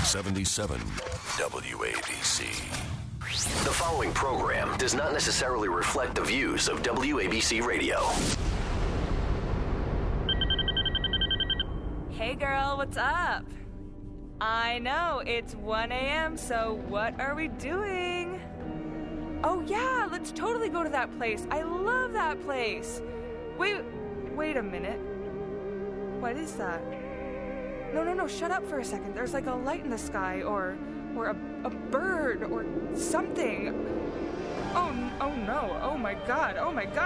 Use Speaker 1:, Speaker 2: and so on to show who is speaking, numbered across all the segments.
Speaker 1: 77 WABC.
Speaker 2: The following program does not necessarily reflect the views of WABC Radio.
Speaker 3: Hey girl, what's up? I know, it's 1 a.m., so what are we doing? Oh yeah, let's totally go to that place. I love that place. Wait a minute. What is that? No, shut up for a second. There's like a light in the sky, or a bird, or something. Oh no, oh my god,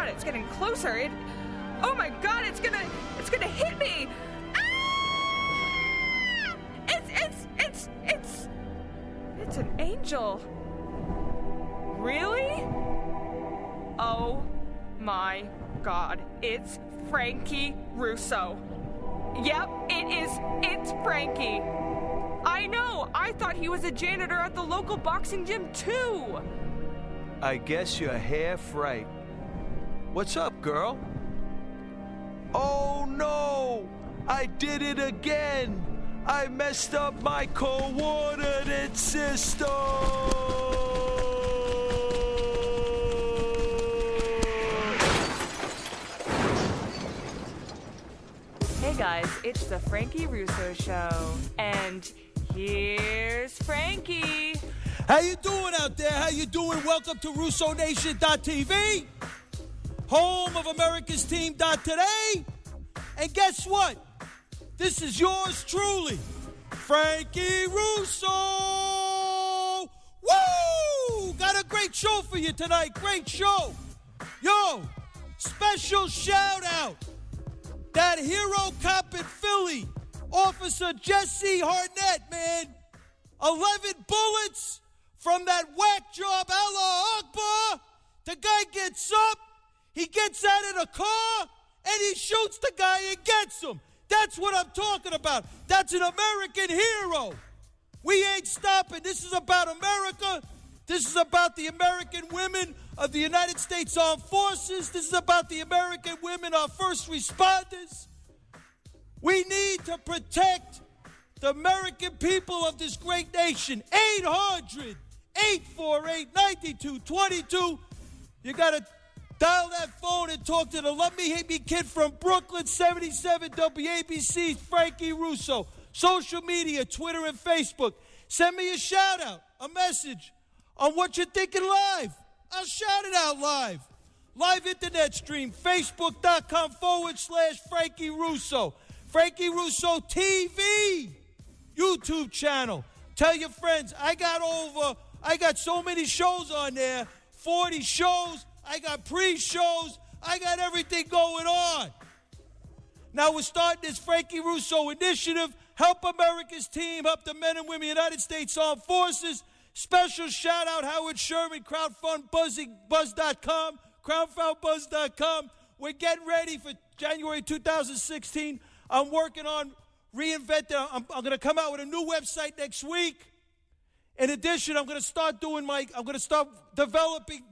Speaker 3: it's getting closer. Oh my god, it's gonna hit me! Ah! It's an angel. Really? Oh my god, it's Frankie Russo. Yep, it's Frankie. I know, I thought he was a janitor at the local boxing gym too.
Speaker 4: I guess you're half right. What's up, girl? Oh no, I did it again. I messed up my coordinate system.
Speaker 3: Hey guys, it's the Frankie Russo Show, and here's Frankie.
Speaker 5: How you doing out there? How you doing? Welcome to RussoNation.tv, home of America's Team Today. And guess what? This is yours truly, Frankie Russo. Woo! Got a great show for you tonight. Great show. Yo, special shout out. That hero cop in Philly, Officer Jesse Harnett, man. 11 bullets from that whack job, Allah Akbar. The guy gets up, he gets out of the car, and he shoots the guy and gets him. That's what I'm talking about. That's an American hero. We ain't stopping. This is about America. This is about the American women of the United States Armed Forces. This is about the American women, our first responders. We need to protect the American people of this great nation. 800-848-9222. You got to dial that phone and talk to the Love Me Hate Me kid from Brooklyn, 77 WABC, Frankie Russo. Social media, Twitter and Facebook. Send me a shout out, a message on what you're thinking live. I'll shout it out live. Live internet stream, Facebook.com/Frankie Russo. Frankie Russo TV, YouTube channel. Tell your friends, I got so many shows on there, 40 shows. I got pre-shows. I got everything going on. Now we're starting this Frankie Russo initiative. Help America's team, help the men and women of the United States Armed Forces. Special shout out Howard Sherman, crowdfundbuzz.com, crowdfundbuzz.com. We're getting ready for January 2016. I'm working on reinventing. I'm going to come out with a new website next week. In addition, I'm going to start developing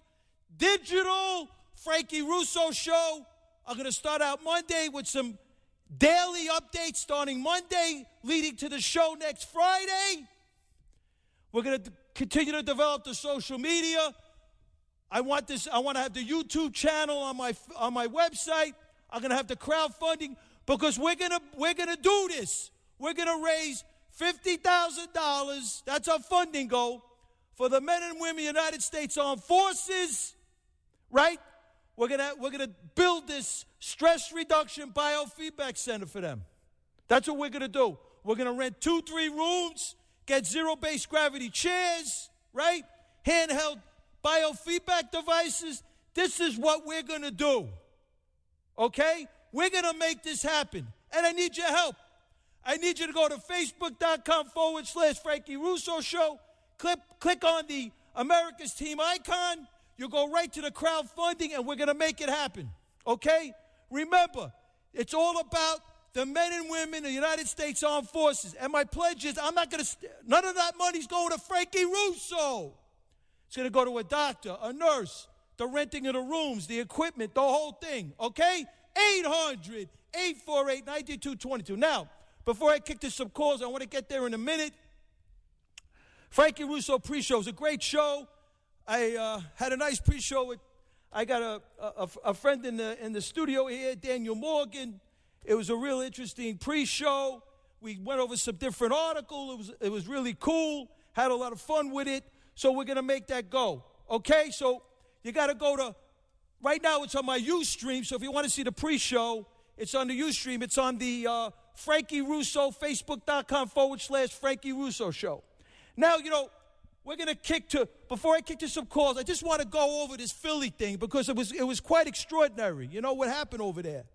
Speaker 5: digital Frankie Russo show. I'm going to start out Monday with some daily updates starting Monday, leading to the show next Friday. We're going to continue to develop the social media. I want to have the YouTube channel on my website. I'm going to have the crowdfunding because we're going to do this. We're going to raise $50,000. That's our funding goal for the men and women of the United States Armed Forces. Right? We're gonna build this stress reduction biofeedback center for them. That's what we're gonna do. We're gonna rent 2-3 rooms, get zero-based gravity chairs, right? Handheld biofeedback devices. This is what we're gonna do. Okay? We're gonna make this happen. And I need your help. I need you to go to Facebook.com/Frankie Russo Show. Click on the America's Team icon. You'll go right to the crowdfunding, and we're going to make it happen, okay? Remember, it's all about the men and women of the United States Armed Forces. And my pledge is none of that money's going to Frankie Russo. It's going to go to a doctor, a nurse, the renting of the rooms, the equipment, the whole thing, okay? 800-848-9222. Now, before I kick to some calls, I want to get there in a minute. Frankie Russo pre-show was a great show. I had a nice pre-show. I got a friend in the studio here, Daniel Morgan. It was a real interesting pre-show. We went over some different articles. It was really cool. Had a lot of fun with it. So we're going to make that go. Okay? So you got to go to, right now it's on my Ustream. So if you want to see the pre-show, it's on the Ustream. It's on the Frankie Russo, Facebook.com/Frankie Russo show. Now, we're going to before I kick to some calls, I just want to go over this Philly thing because it was quite extraordinary. You know what happened over there?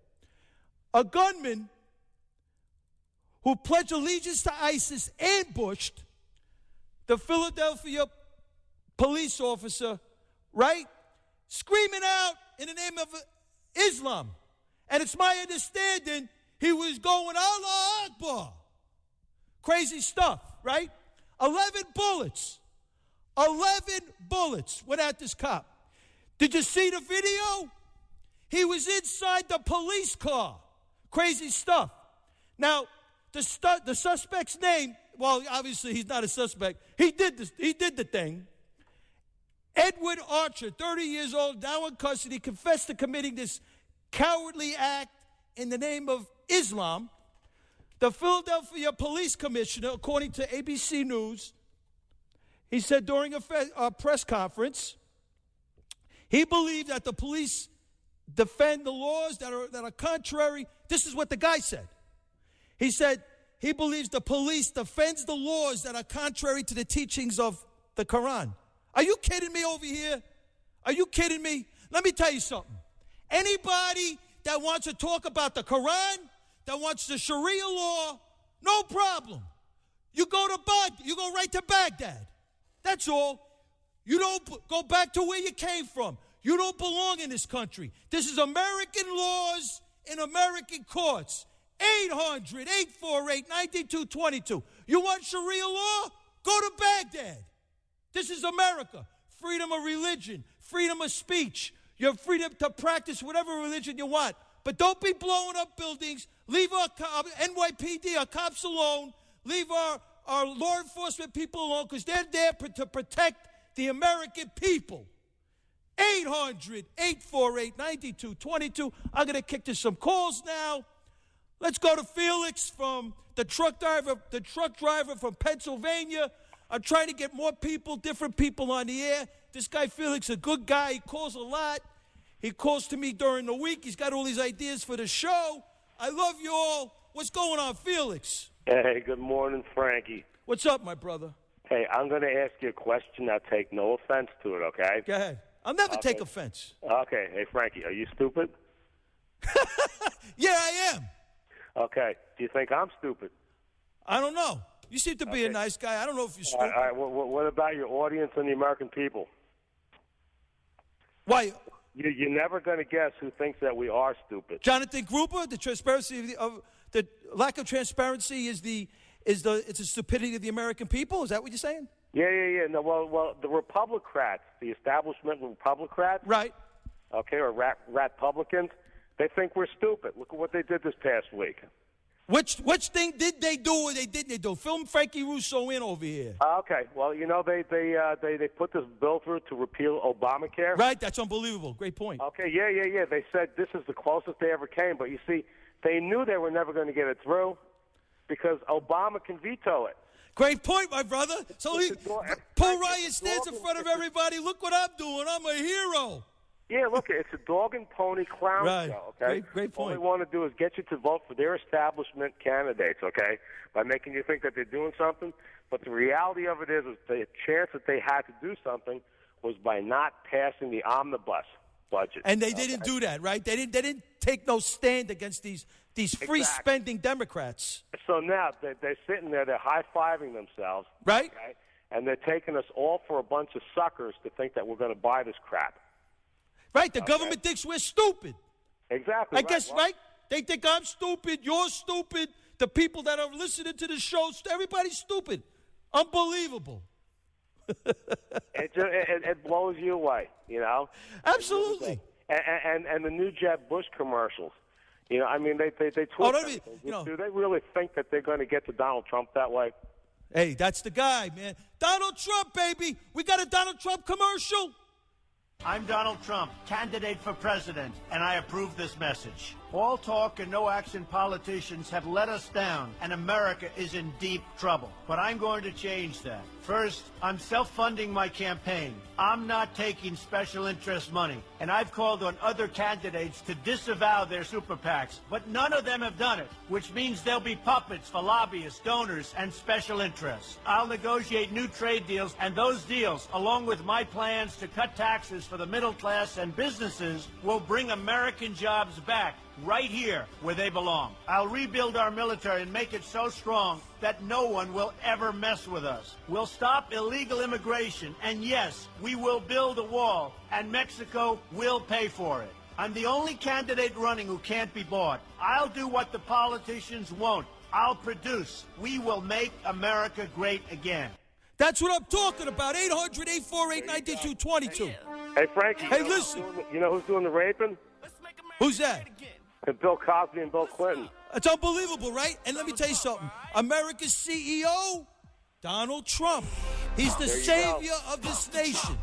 Speaker 5: A gunman who pledged allegiance to ISIS ambushed the Philadelphia police officer, right? Screaming out in the name of Islam. And it's my understanding he was going, Allah Akbar. Crazy stuff, right? 11 bullets went at this cop. Did you see the video? He was inside the police car. Crazy stuff. Now, the suspect's name, well, obviously he's not a suspect. He did the thing. Edward Archer, 30 years old, now in custody, confessed to committing this cowardly act in the name of Islam. The Philadelphia police commissioner, according to ABC News, he said during a press conference, he believed that the police defend the laws that are contrary. This is what the guy said. He said he believes the police defends the laws that are contrary to the teachings of the Quran. Are you kidding me over here? Are you kidding me? Let me tell you something. Anybody that wants to talk about the Quran, that wants the Sharia law, no problem. You go right to Baghdad. That's all. You don't go back to where you came from. You don't belong in this country. This is American laws in American courts. 800-848-9222. You want Sharia law? Go to Baghdad. This is America. Freedom of religion, freedom of speech. You have freedom to practice whatever religion you want. But don't be blowing up buildings. Leave our NYPD, our cops alone. Leave our law enforcement people alone because they're there to protect the American people. 800-848-9222. I'm going to kick to some calls now. Let's go to Felix from the truck driver from Pennsylvania. I'm trying to get more people, different people on the air. This guy Felix, a good guy. He calls a lot. He calls to me during the week. He's got all these ideas for the show. I love you all. What's going on, Felix?
Speaker 6: Hey, good morning, Frankie.
Speaker 5: What's up, my brother?
Speaker 6: Hey, I'm going to ask you a question. I'll take no offense to it, okay?
Speaker 5: Go ahead. I'll never take offense.
Speaker 6: Okay. Hey, Frankie, are you stupid?
Speaker 5: Yeah, I am.
Speaker 6: Okay. Do you think I'm stupid?
Speaker 5: I don't know. You seem to be a nice guy. I don't know if you're stupid.
Speaker 6: All right. What about your audience and the American people?
Speaker 5: Why?
Speaker 6: You're never going to guess who thinks that we are stupid.
Speaker 5: Jonathan Gruber, the transparency of the lack of transparency is the stupidity of the American people. Is that what you're saying?
Speaker 6: Yeah. No, well, the Republicrats, the establishment Republicrats,
Speaker 5: right?
Speaker 6: Okay, or Ratpublicans, they think we're stupid. Look at what they did this past week.
Speaker 5: Which thing did they do or they didn't do? Film Frankie Russo in over here.
Speaker 6: Okay, well, they put this bill through to repeal Obamacare.
Speaker 5: Right, that's unbelievable. Great point.
Speaker 6: Okay, yeah. They said this is the closest they ever came, but you see, they knew they were never going to get it through because Obama can veto it.
Speaker 5: Great point, my brother. So Paul Ryan stands in front of everybody. Look what I'm doing. I'm a hero.
Speaker 6: Yeah, look, it's a dog and pony clown show, okay?
Speaker 5: Great point.
Speaker 6: All they want to do is get you to vote for their establishment candidates, okay, by making you think that they're doing something. But the reality of it is the chance that they had to do something was by not passing the omnibus budget.
Speaker 5: And they didn't do that, right? They didn't take no stand against these free-spending Democrats.
Speaker 6: So now they're sitting there, they're high-fiving themselves.
Speaker 5: Right.
Speaker 6: Okay? And they're taking us all for a bunch of suckers to think that we're going to buy this crap.
Speaker 5: Right, the government thinks we're stupid.
Speaker 6: Exactly.
Speaker 5: I guess, right? They think I'm stupid, you're stupid, the people that are listening to the show, everybody's stupid. Unbelievable.
Speaker 6: It blows you away, you know?
Speaker 5: Absolutely.
Speaker 6: And the new Jeb Bush commercials. You know, I mean, they tweet.
Speaker 5: Do
Speaker 6: they really think that they're going to get to Donald Trump that way?
Speaker 5: Hey, that's the guy, man. Donald Trump, baby. We got a Donald Trump commercial.
Speaker 7: I'm Donald Trump, candidate for president, and I approve this message. All talk and no action politicians have let us down, and America is in deep trouble. But I'm going to change that. First, I'm self-funding my campaign. I'm not taking special interest money, and I've called on other candidates to disavow their super PACs, but none of them have done it, which means they'll be puppets for lobbyists, donors, and special interests. I'll negotiate new trade deals, and those deals, along with my plans to cut taxes for the middle class and businesses, will bring American jobs back right here where they belong. I'll rebuild our military and make it so strong that no one will ever mess with us. We'll stop illegal immigration, and yes, we will build a wall, and Mexico will pay for it. I'm the only candidate running who can't be bought. I'll do what the politicians won't. I'll produce. We will make America great again.
Speaker 5: That's what I'm talking about. 800-848-9222.
Speaker 6: Hey, Frankie.
Speaker 5: Hey, listen.
Speaker 6: You know who's doing the raping?
Speaker 5: Who's that?
Speaker 6: And Bill Cosby and Bill Clinton.
Speaker 5: It's unbelievable, right? And let me tell you something. America's CEO, Donald Trump. He's the savior of this nation.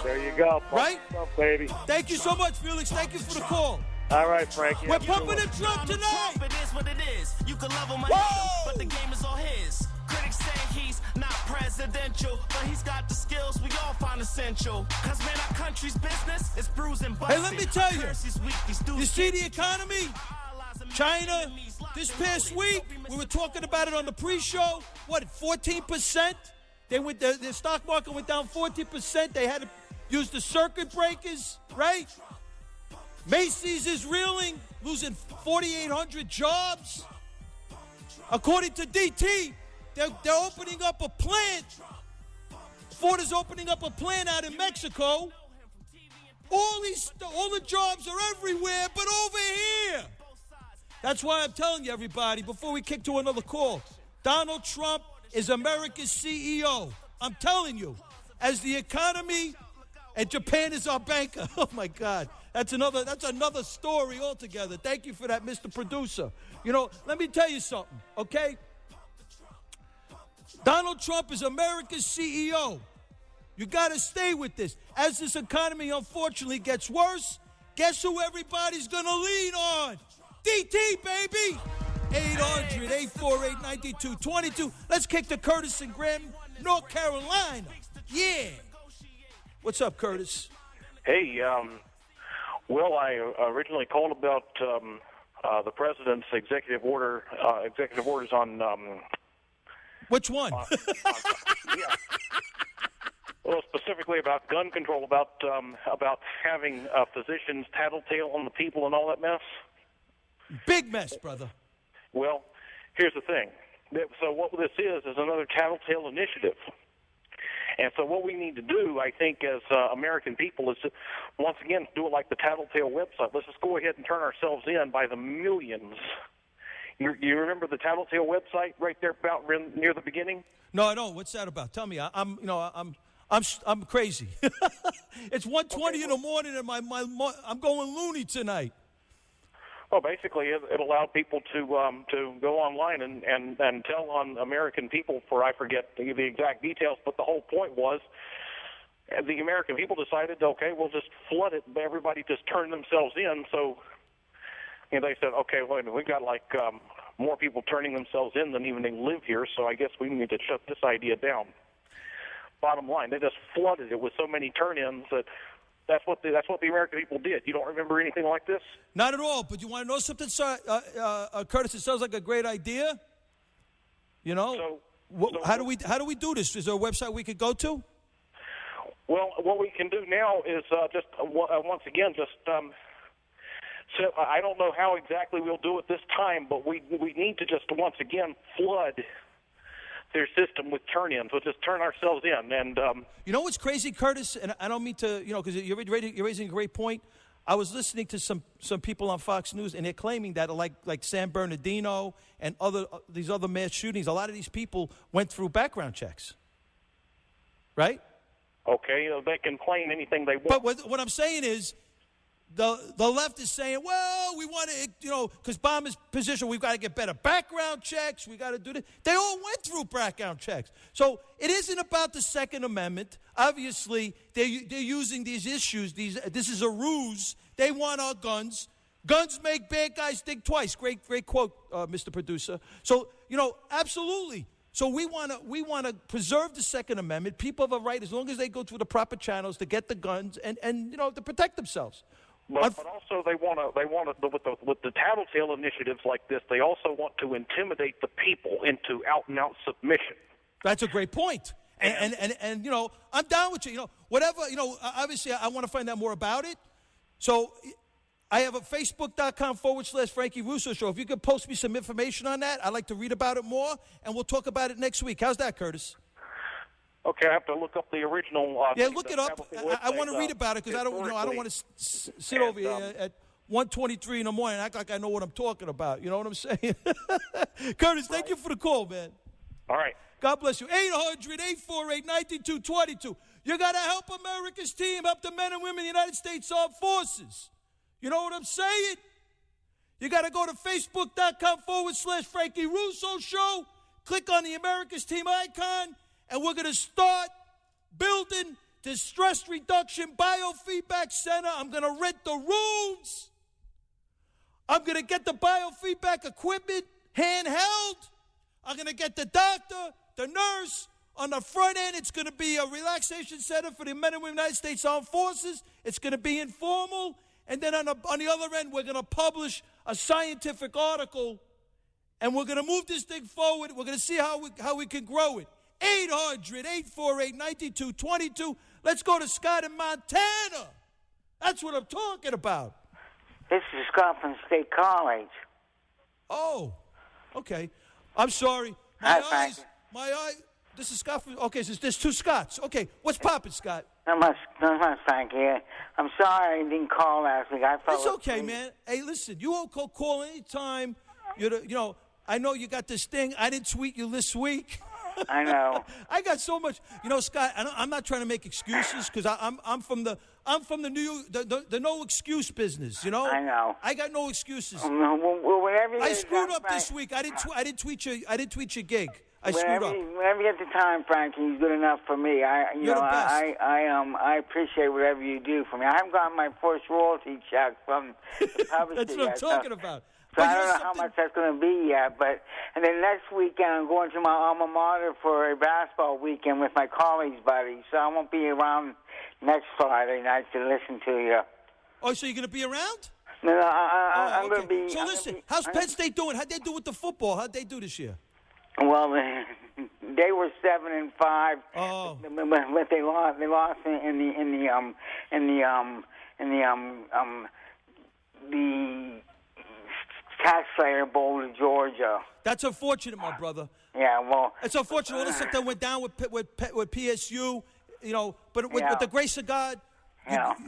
Speaker 6: There you go.
Speaker 5: Right?
Speaker 6: Up, baby.
Speaker 5: Thank you so much, Felix. Thank you for the call.
Speaker 6: All right, Frankie.
Speaker 5: We're pumping the Trump tonight.
Speaker 8: It is what it is. You can love him or
Speaker 5: Whoa!
Speaker 8: hate him, but the game is all his. Critics say he's not presidential, but he's got the skills we all find essential. Cause man, our country's business is bruising.
Speaker 5: Hey, let me tell you. You see the economy? China, this past week, we were talking about it on the pre-show. What, 14%? Their stock market went down 14%. They had to use the circuit breakers, right? Macy's is reeling, losing 4,800 jobs. According to DT, they're opening up a plant. Ford is opening up a plant out in Mexico. All the jobs are everywhere but over here. That's why I'm telling you, everybody, before we kick to another call, Donald Trump is America's CEO. I'm telling you, as the economy, and Japan is our banker. Oh, my God. That's another story altogether. Thank you for that, Mr. Producer. You know, let me tell you something, okay? Donald Trump is America's CEO. You got to stay with this. As this economy, unfortunately, gets worse, guess who everybody's going to lean on? DT, baby! 800-848-9222. Let's kick to Curtis in Graham, North Carolina. Yeah. What's up, Curtis?
Speaker 9: Hey, well, I originally called about the president's executive orders on.
Speaker 5: Which one?
Speaker 9: Yeah. Well, specifically about gun control, about having physicians tattletale on the people and all that mess.
Speaker 5: Big mess, brother.
Speaker 9: Well, here's the thing. So what this is another tattletale initiative. And so what we need to do, I think, as American people is to, once again, do it like the Tattletale website. Let's just go ahead and turn ourselves in by the millions. You remember the Tattletale website right there about near the beginning?
Speaker 5: No, I don't. What's that about? Tell me. I'm crazy. It's 1:20 in the morning, and I'm going loony tonight.
Speaker 9: Well, basically, it allowed people to go online and tell on American people for, I forget the exact details, but the whole point was the American people decided, okay, we'll just flood it. Everybody just turned themselves in. So they said, okay, wait, we've got like more people turning themselves in than even they live here, so I guess we need to shut this idea down. Bottom line, they just flooded it with so many turn-ins that that's what the American people did. You don't remember anything like this?
Speaker 5: Not at all. But you want to know something, Curtis? It sounds like a great idea. You know, how do we do this? Is there a website we could go to?
Speaker 9: Well, what we can do now is just once again just. So I don't know how exactly we'll do it this time, but we need to just once again flood their system with turn-ins. We'll just turn ourselves in. And
Speaker 5: you know what's crazy, Curtis? And I don't mean to, because you're raising a great point. I was listening to some people on Fox News, and they're claiming that like San Bernardino and these other mass shootings, a lot of these people went through background checks, right?
Speaker 9: Okay, they can claim anything they want.
Speaker 5: But what I'm saying is, the left is saying, well, we want to, because Obama's position, we've got to get better background checks. We got to do this. They all went through background checks. So it isn't about the Second Amendment. Obviously, they're using these issues. This is a ruse. They want our guns. Guns make bad guys think twice. Great quote, Mr. Producer. So, absolutely. So we want to preserve the Second Amendment. People have a right, as long as they go through the proper channels, to get the guns and to protect themselves.
Speaker 9: But also they want to with the tattletale initiatives like this, they also want to intimidate the people into out and out submission.
Speaker 5: That's a great point. And I'm down with you. Whatever, obviously I want to find out more about it. So I have a Facebook.com/Frankie Russo Show. If you could post me some information on that, I'd like to read about it more, and we'll talk about it next week. How's that, Curtis?
Speaker 9: Okay, I have to look up the original.
Speaker 5: Yeah, look it up. I want to read about it because I don't want to sit over here at 1:23 in the morning and act like I know what I'm talking about. You know what I'm saying? Curtis, thank you for the call, man.
Speaker 9: All right.
Speaker 5: God bless you. 800-848-9222. You got to help America's team, help the men and women of the United States Armed Forces. You know what I'm saying? You got to go to Facebook.com/Frankie Russo Show. Click on the America's Team icon. And we're going to start building the stress reduction biofeedback center. I'm going to rent the rooms. I'm going to get the biofeedback equipment handheld. I'm going to get the doctor, the nurse. On the front end, it's going to be a relaxation center for the men and women of the United States Armed Forces. It's going to be informal. And then on the other end, we're going to publish a scientific article. And we're going to move this thing forward. We're going to see how we can grow it. 800-848-9222. Let's go to Scott in Montana. That's what I'm talking about.
Speaker 10: This is Scott from State College.
Speaker 5: Oh, okay. I'm sorry. My eyes. This is Scott from. Okay, so there's two Scotts. Okay, what's poppin', Scott?
Speaker 10: Not much, Frankie. I'm sorry I didn't call last week.
Speaker 5: It's okay, man. Hey, listen, you all call anytime. I know you got this thing. I didn't tweet you this week.
Speaker 10: I know.
Speaker 5: I got so much. Scott, I'm not trying to make excuses because I'm from the the no excuse business. I
Speaker 10: know.
Speaker 5: I got no excuses.
Speaker 10: Whenever
Speaker 5: I screwed up this week. I didn't tweet your gig. I screwed up.
Speaker 10: Whenever you get the time, Frankie, he's good enough for me.
Speaker 5: You're the best.
Speaker 10: I appreciate whatever you do for me. I haven't gotten my first royalty check from the publisher
Speaker 5: That's what I'm talking about.
Speaker 10: So I don't know how much that's going to be yet, and then next weekend I'm going to my alma mater for a basketball weekend with my college buddies, so I won't be around next Friday night to listen to you.
Speaker 5: Oh, so you're going to be around?
Speaker 10: No, I'm going to be...
Speaker 5: So listen, how's Penn State doing? How'd they do with the football? How'd they do this year?
Speaker 10: Well, they were 7-5.
Speaker 5: Oh.
Speaker 10: But they lost in the Taxslayer Bowl to Georgia.
Speaker 5: That's unfortunate, my brother.
Speaker 10: Yeah, well...
Speaker 5: It's unfortunate. All this stuff that went down with PSU, but with the grace of God,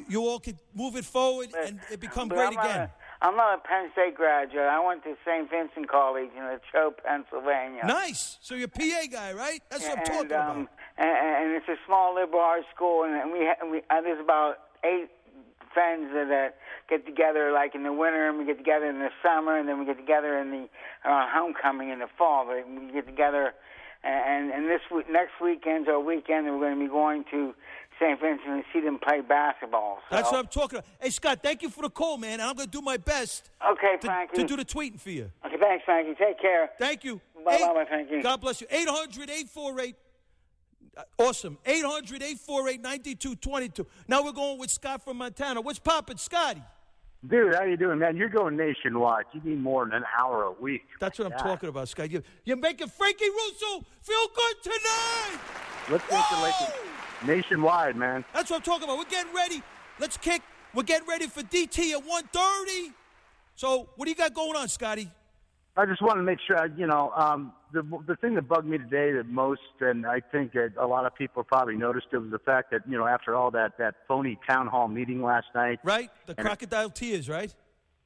Speaker 5: you all could move it forward and it become great again.
Speaker 10: I'm not a Penn State graduate. I went to St. Vincent College in Latrobe, Pennsylvania.
Speaker 5: Nice. So you're a PA guy, right? That's what I'm talking about.
Speaker 10: And it's a small liberal arts school, and there's about 8 friends that get together like in the winter, and we get together in the summer, and then we get together in the homecoming in the fall. But we get together, and next weekend's our weekend, and we're going to be going to St. Vincent and see them play basketball. So.
Speaker 5: That's what I'm talking about. Hey, Scott, thank you for the call, man, and I'm going to do my best
Speaker 10: Frankie.
Speaker 5: to do the tweeting for you.
Speaker 10: Okay, thanks, Frankie. Take care.
Speaker 5: Thank you.
Speaker 10: Bye-bye, Frankie.
Speaker 5: God bless you. 800-848. Awesome. 800-848-9222. Now we're going with Scott from Montana. What's poppin', Scotty?
Speaker 11: Dude, how you doing, man? You're going nationwide. You need more than an hour a week.
Speaker 5: That's what I'm talking about, Scott. You're making Frankie Russo feel good tonight.
Speaker 11: Let's make it like nationwide, man.
Speaker 5: That's what I'm talking about. We're getting ready. Let's kick. We're getting ready for DT at 1:30. So what do you got going on, Scotty?
Speaker 11: I just want to make sure, the thing that bugged me today the most, and I think that a lot of people probably noticed it, was the fact that, after all that phony town hall meeting last night.
Speaker 5: Right, the crocodile tears, right?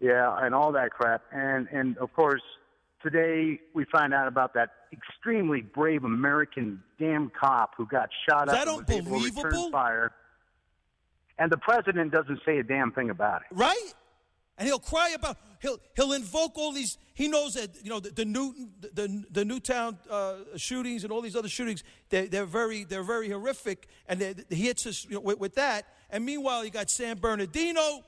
Speaker 11: Yeah, and all that crap. And of course, today we find out about that extremely brave American damn cop who got shot up and was able to return fire. And the president doesn't say a damn thing about it.
Speaker 5: Right? And he'll cry about, he'll invoke all these, he knows that, the Newtown shootings and all these other shootings, they're very horrific, and he hits us with that. And meanwhile, you got San Bernardino.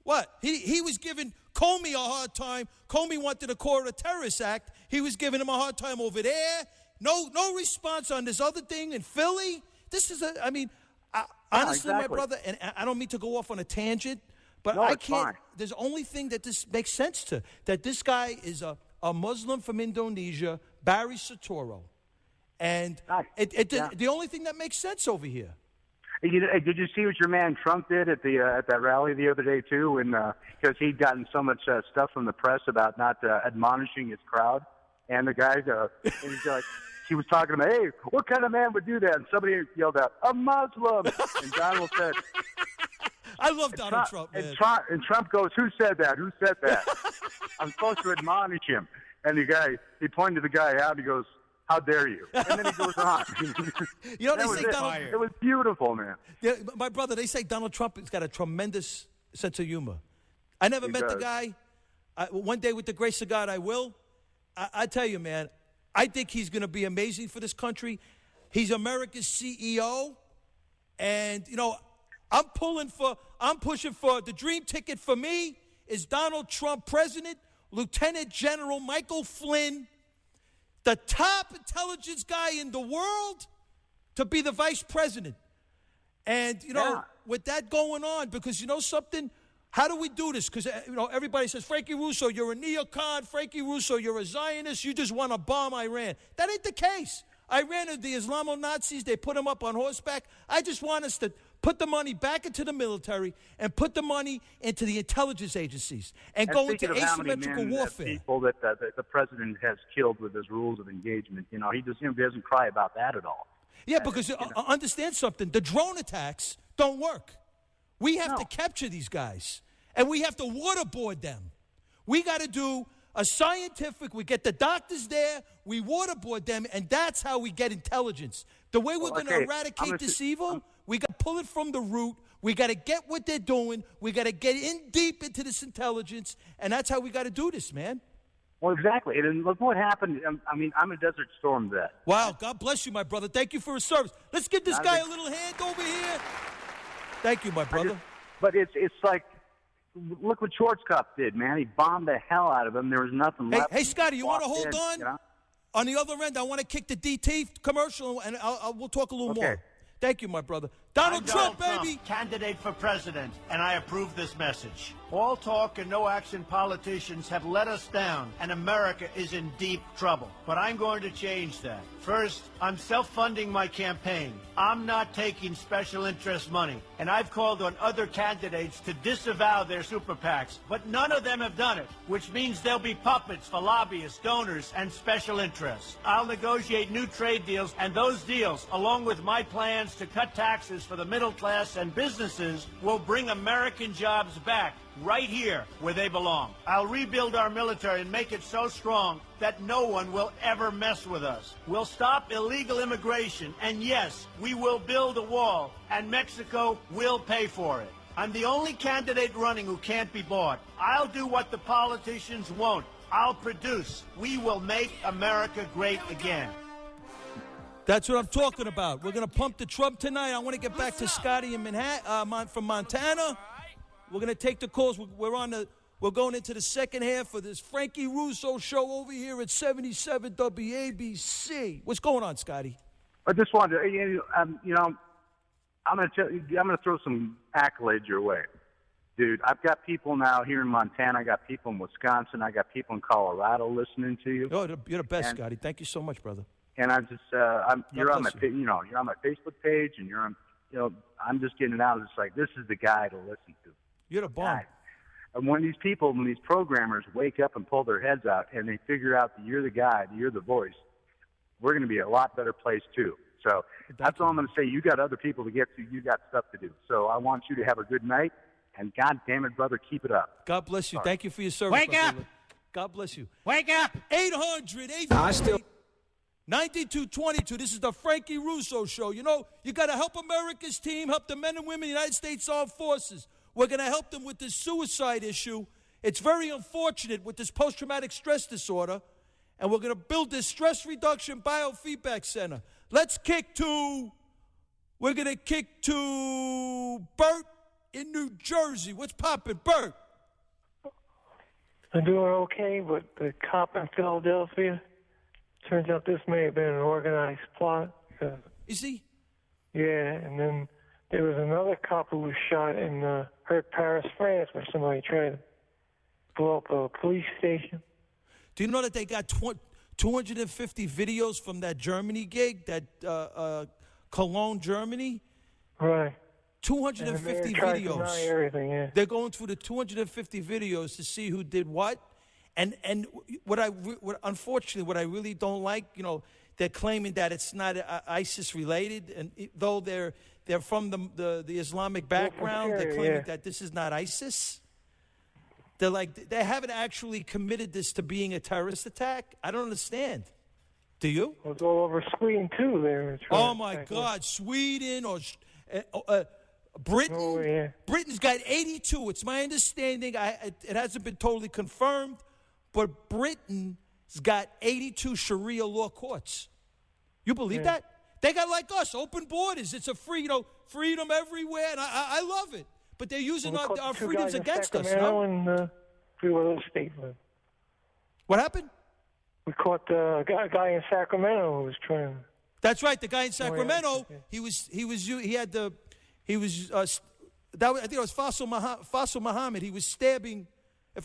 Speaker 5: What? He was giving Comey a hard time. Comey wanted to call it a terrorist act. He was giving him a hard time over there. No response on this other thing in Philly. This is honestly, my brother, and I don't mean to go off on a tangent, but I can't. Fine. There's only thing that this makes sense to, that this guy is a Muslim from Indonesia, Barry Soetoro. And the only thing that makes sense over here.
Speaker 11: Did you see what your man Trump did at that rally the other day too? When because he'd gotten so much stuff from the press about not admonishing his crowd, and the guy, and he's like, he was talking about, hey, what kind of man would do that? And somebody yelled out, a Muslim. And Donald said,
Speaker 5: I love Donald Trump, man.
Speaker 11: And Trump goes, who said that? Who said that? I'm supposed to admonish him. And the guy, he pointed the guy out. And he goes, how dare you? And then he goes on.
Speaker 5: You know, they say Donald.
Speaker 11: It was beautiful, man.
Speaker 5: Yeah, my brother, they say Donald Trump has got a tremendous sense of humor. I never met the guy. One day, with the grace of God, I will. I tell you, man, I think he's going to be amazing for this country. He's America's CEO. And, I'm pushing for the dream ticket for me is Donald Trump president, Lieutenant General Michael Flynn, the top intelligence guy in the world, to be the vice president. And, with that going on, because something, how do we do this? Because, everybody says, Frankie Russo, you're a neocon. Frankie Russo, you're a Zionist. You just want to bomb Iran. That ain't the case. Iran are the Islamo-Nazis. They put them up on horseback. I just want us to put the money back into the military and put the money into the intelligence agencies and go into asymmetrical warfare.
Speaker 11: People that the president has killed with his rules of engagement, he doesn't cry about that at all.
Speaker 5: Yeah, because understand something. The drone attacks don't work. We have to capture these guys, and we have to waterboard them. We got to do a scientific, we get the doctors there, we waterboard them, and that's how we get intelligence. The way we're going to eradicate this evil, we got to pull it from the root. We got to get what they're doing. We got to get in deep into this intelligence, and that's how we got to do this, man.
Speaker 11: Well, exactly. And look what happened. I'm a Desert Storm vet.
Speaker 5: Wow, God bless you, my brother. Thank you for his service. Let's give this guy a little hand over here. Thank you, my brother.
Speaker 11: But it's like, look what Schwarzkopf did, man. He bombed the hell out of him. There was nothing left.
Speaker 5: Hey, Scotty, you want to hold on? On the other end, I want to kick the DT commercial, and we'll talk a little more. Thank you, my brother. Donald Trump, baby.
Speaker 7: Candidate for president, and I approve this message. All talk and no action politicians have let us down, and America is in deep trouble. But I'm going to change that. First, I'm self-funding my campaign. I'm not taking special interest money, and I've called on other candidates to disavow their super PACs, but none of them have done it, which means they'll be puppets for lobbyists, donors, and special interests. I'll negotiate new trade deals, and those deals, along with my plans to cut taxes for the middle class and businesses, will bring American jobs back right here where they belong. I'll rebuild our military and make it so strong that no one will ever mess with us. We'll stop illegal immigration, and yes, we will build a wall, and Mexico will pay for it. I'm the only candidate running who can't be bought. I'll do what the politicians won't. I'll produce. We will make America great again.
Speaker 5: That's what I'm talking about. We're going to pump the Trump tonight. I want to get back to Scotty in Manhattan, from Montana. We're going to take the calls. We're going into the second half of this Frankie Russo show over here at 77 WABC. What's going on, Scotty?
Speaker 11: I just wanted to, I'm going to throw some accolades your way. Dude, I've got people now here in Montana. I got people in Wisconsin. I got people in Colorado listening to you.
Speaker 5: Oh, you're the best, Scotty. Thank you so much, brother.
Speaker 11: And I'm just, you're on my Facebook page, and you're on, I'm just getting it out. It's like, this is the guy to listen to.
Speaker 5: You're the bomb.
Speaker 11: And when these programmers wake up and pull their heads out and they figure out that you're the guy, that you're the voice, we're going to be a lot better place too. So that's all I'm going to say. You got other people to get to. You got stuff to do. So I want you to have a good night. And God damn it, brother, keep it up.
Speaker 5: God bless you. Sorry. Thank you for your service.
Speaker 12: Wake up.
Speaker 5: God bless you.
Speaker 12: Wake up.
Speaker 5: 800. 9222. This is the Frankie Russo Show. You know, you got to help America's team, help the men and women of the United States Armed Forces. We're going to help them with this suicide issue. It's very unfortunate with this post-traumatic stress disorder, and we're going to build this stress reduction biofeedback center. We're going to kick to Bert in New Jersey. What's poppin', Bert?
Speaker 12: I'm doing okay, but the cop in Philadelphia, turns out this may have been an organized plot.
Speaker 5: Is he?
Speaker 12: Yeah, and then there was another cop who was shot in Paris, France, where somebody tried to blow up a police station.
Speaker 5: Do you know that they got 250 videos from that Germany gig, that Cologne, Germany?
Speaker 12: Right.
Speaker 5: 250
Speaker 12: videos.
Speaker 5: videos.
Speaker 12: Deny everything, yeah.
Speaker 5: They're going through the 250 videos to see who did what. And unfortunately, what I really don't like, you know, they're claiming that it's not ISIS related, and though they're from the Islamic background, they're claiming that this is not ISIS. They're like, they haven't actually committed this to being a terrorist attack. I don't understand. Do you?
Speaker 12: It was all over Sweden too.
Speaker 5: Oh my God, Sweden or Britain.
Speaker 12: Oh, yeah.
Speaker 5: Britain's got 82. It's my understanding. It hasn't been totally confirmed, but Britain's got 82 Sharia law courts. You believe that? They got like us, open borders. It's a freedom everywhere, and I love it. But they're using our freedoms against us, no?
Speaker 12: And a few other states.
Speaker 5: What happened?
Speaker 12: We caught a guy in Sacramento who was trying.
Speaker 5: That's right, the guy in Sacramento. I think it was Faisal Muhammad. He was stabbing.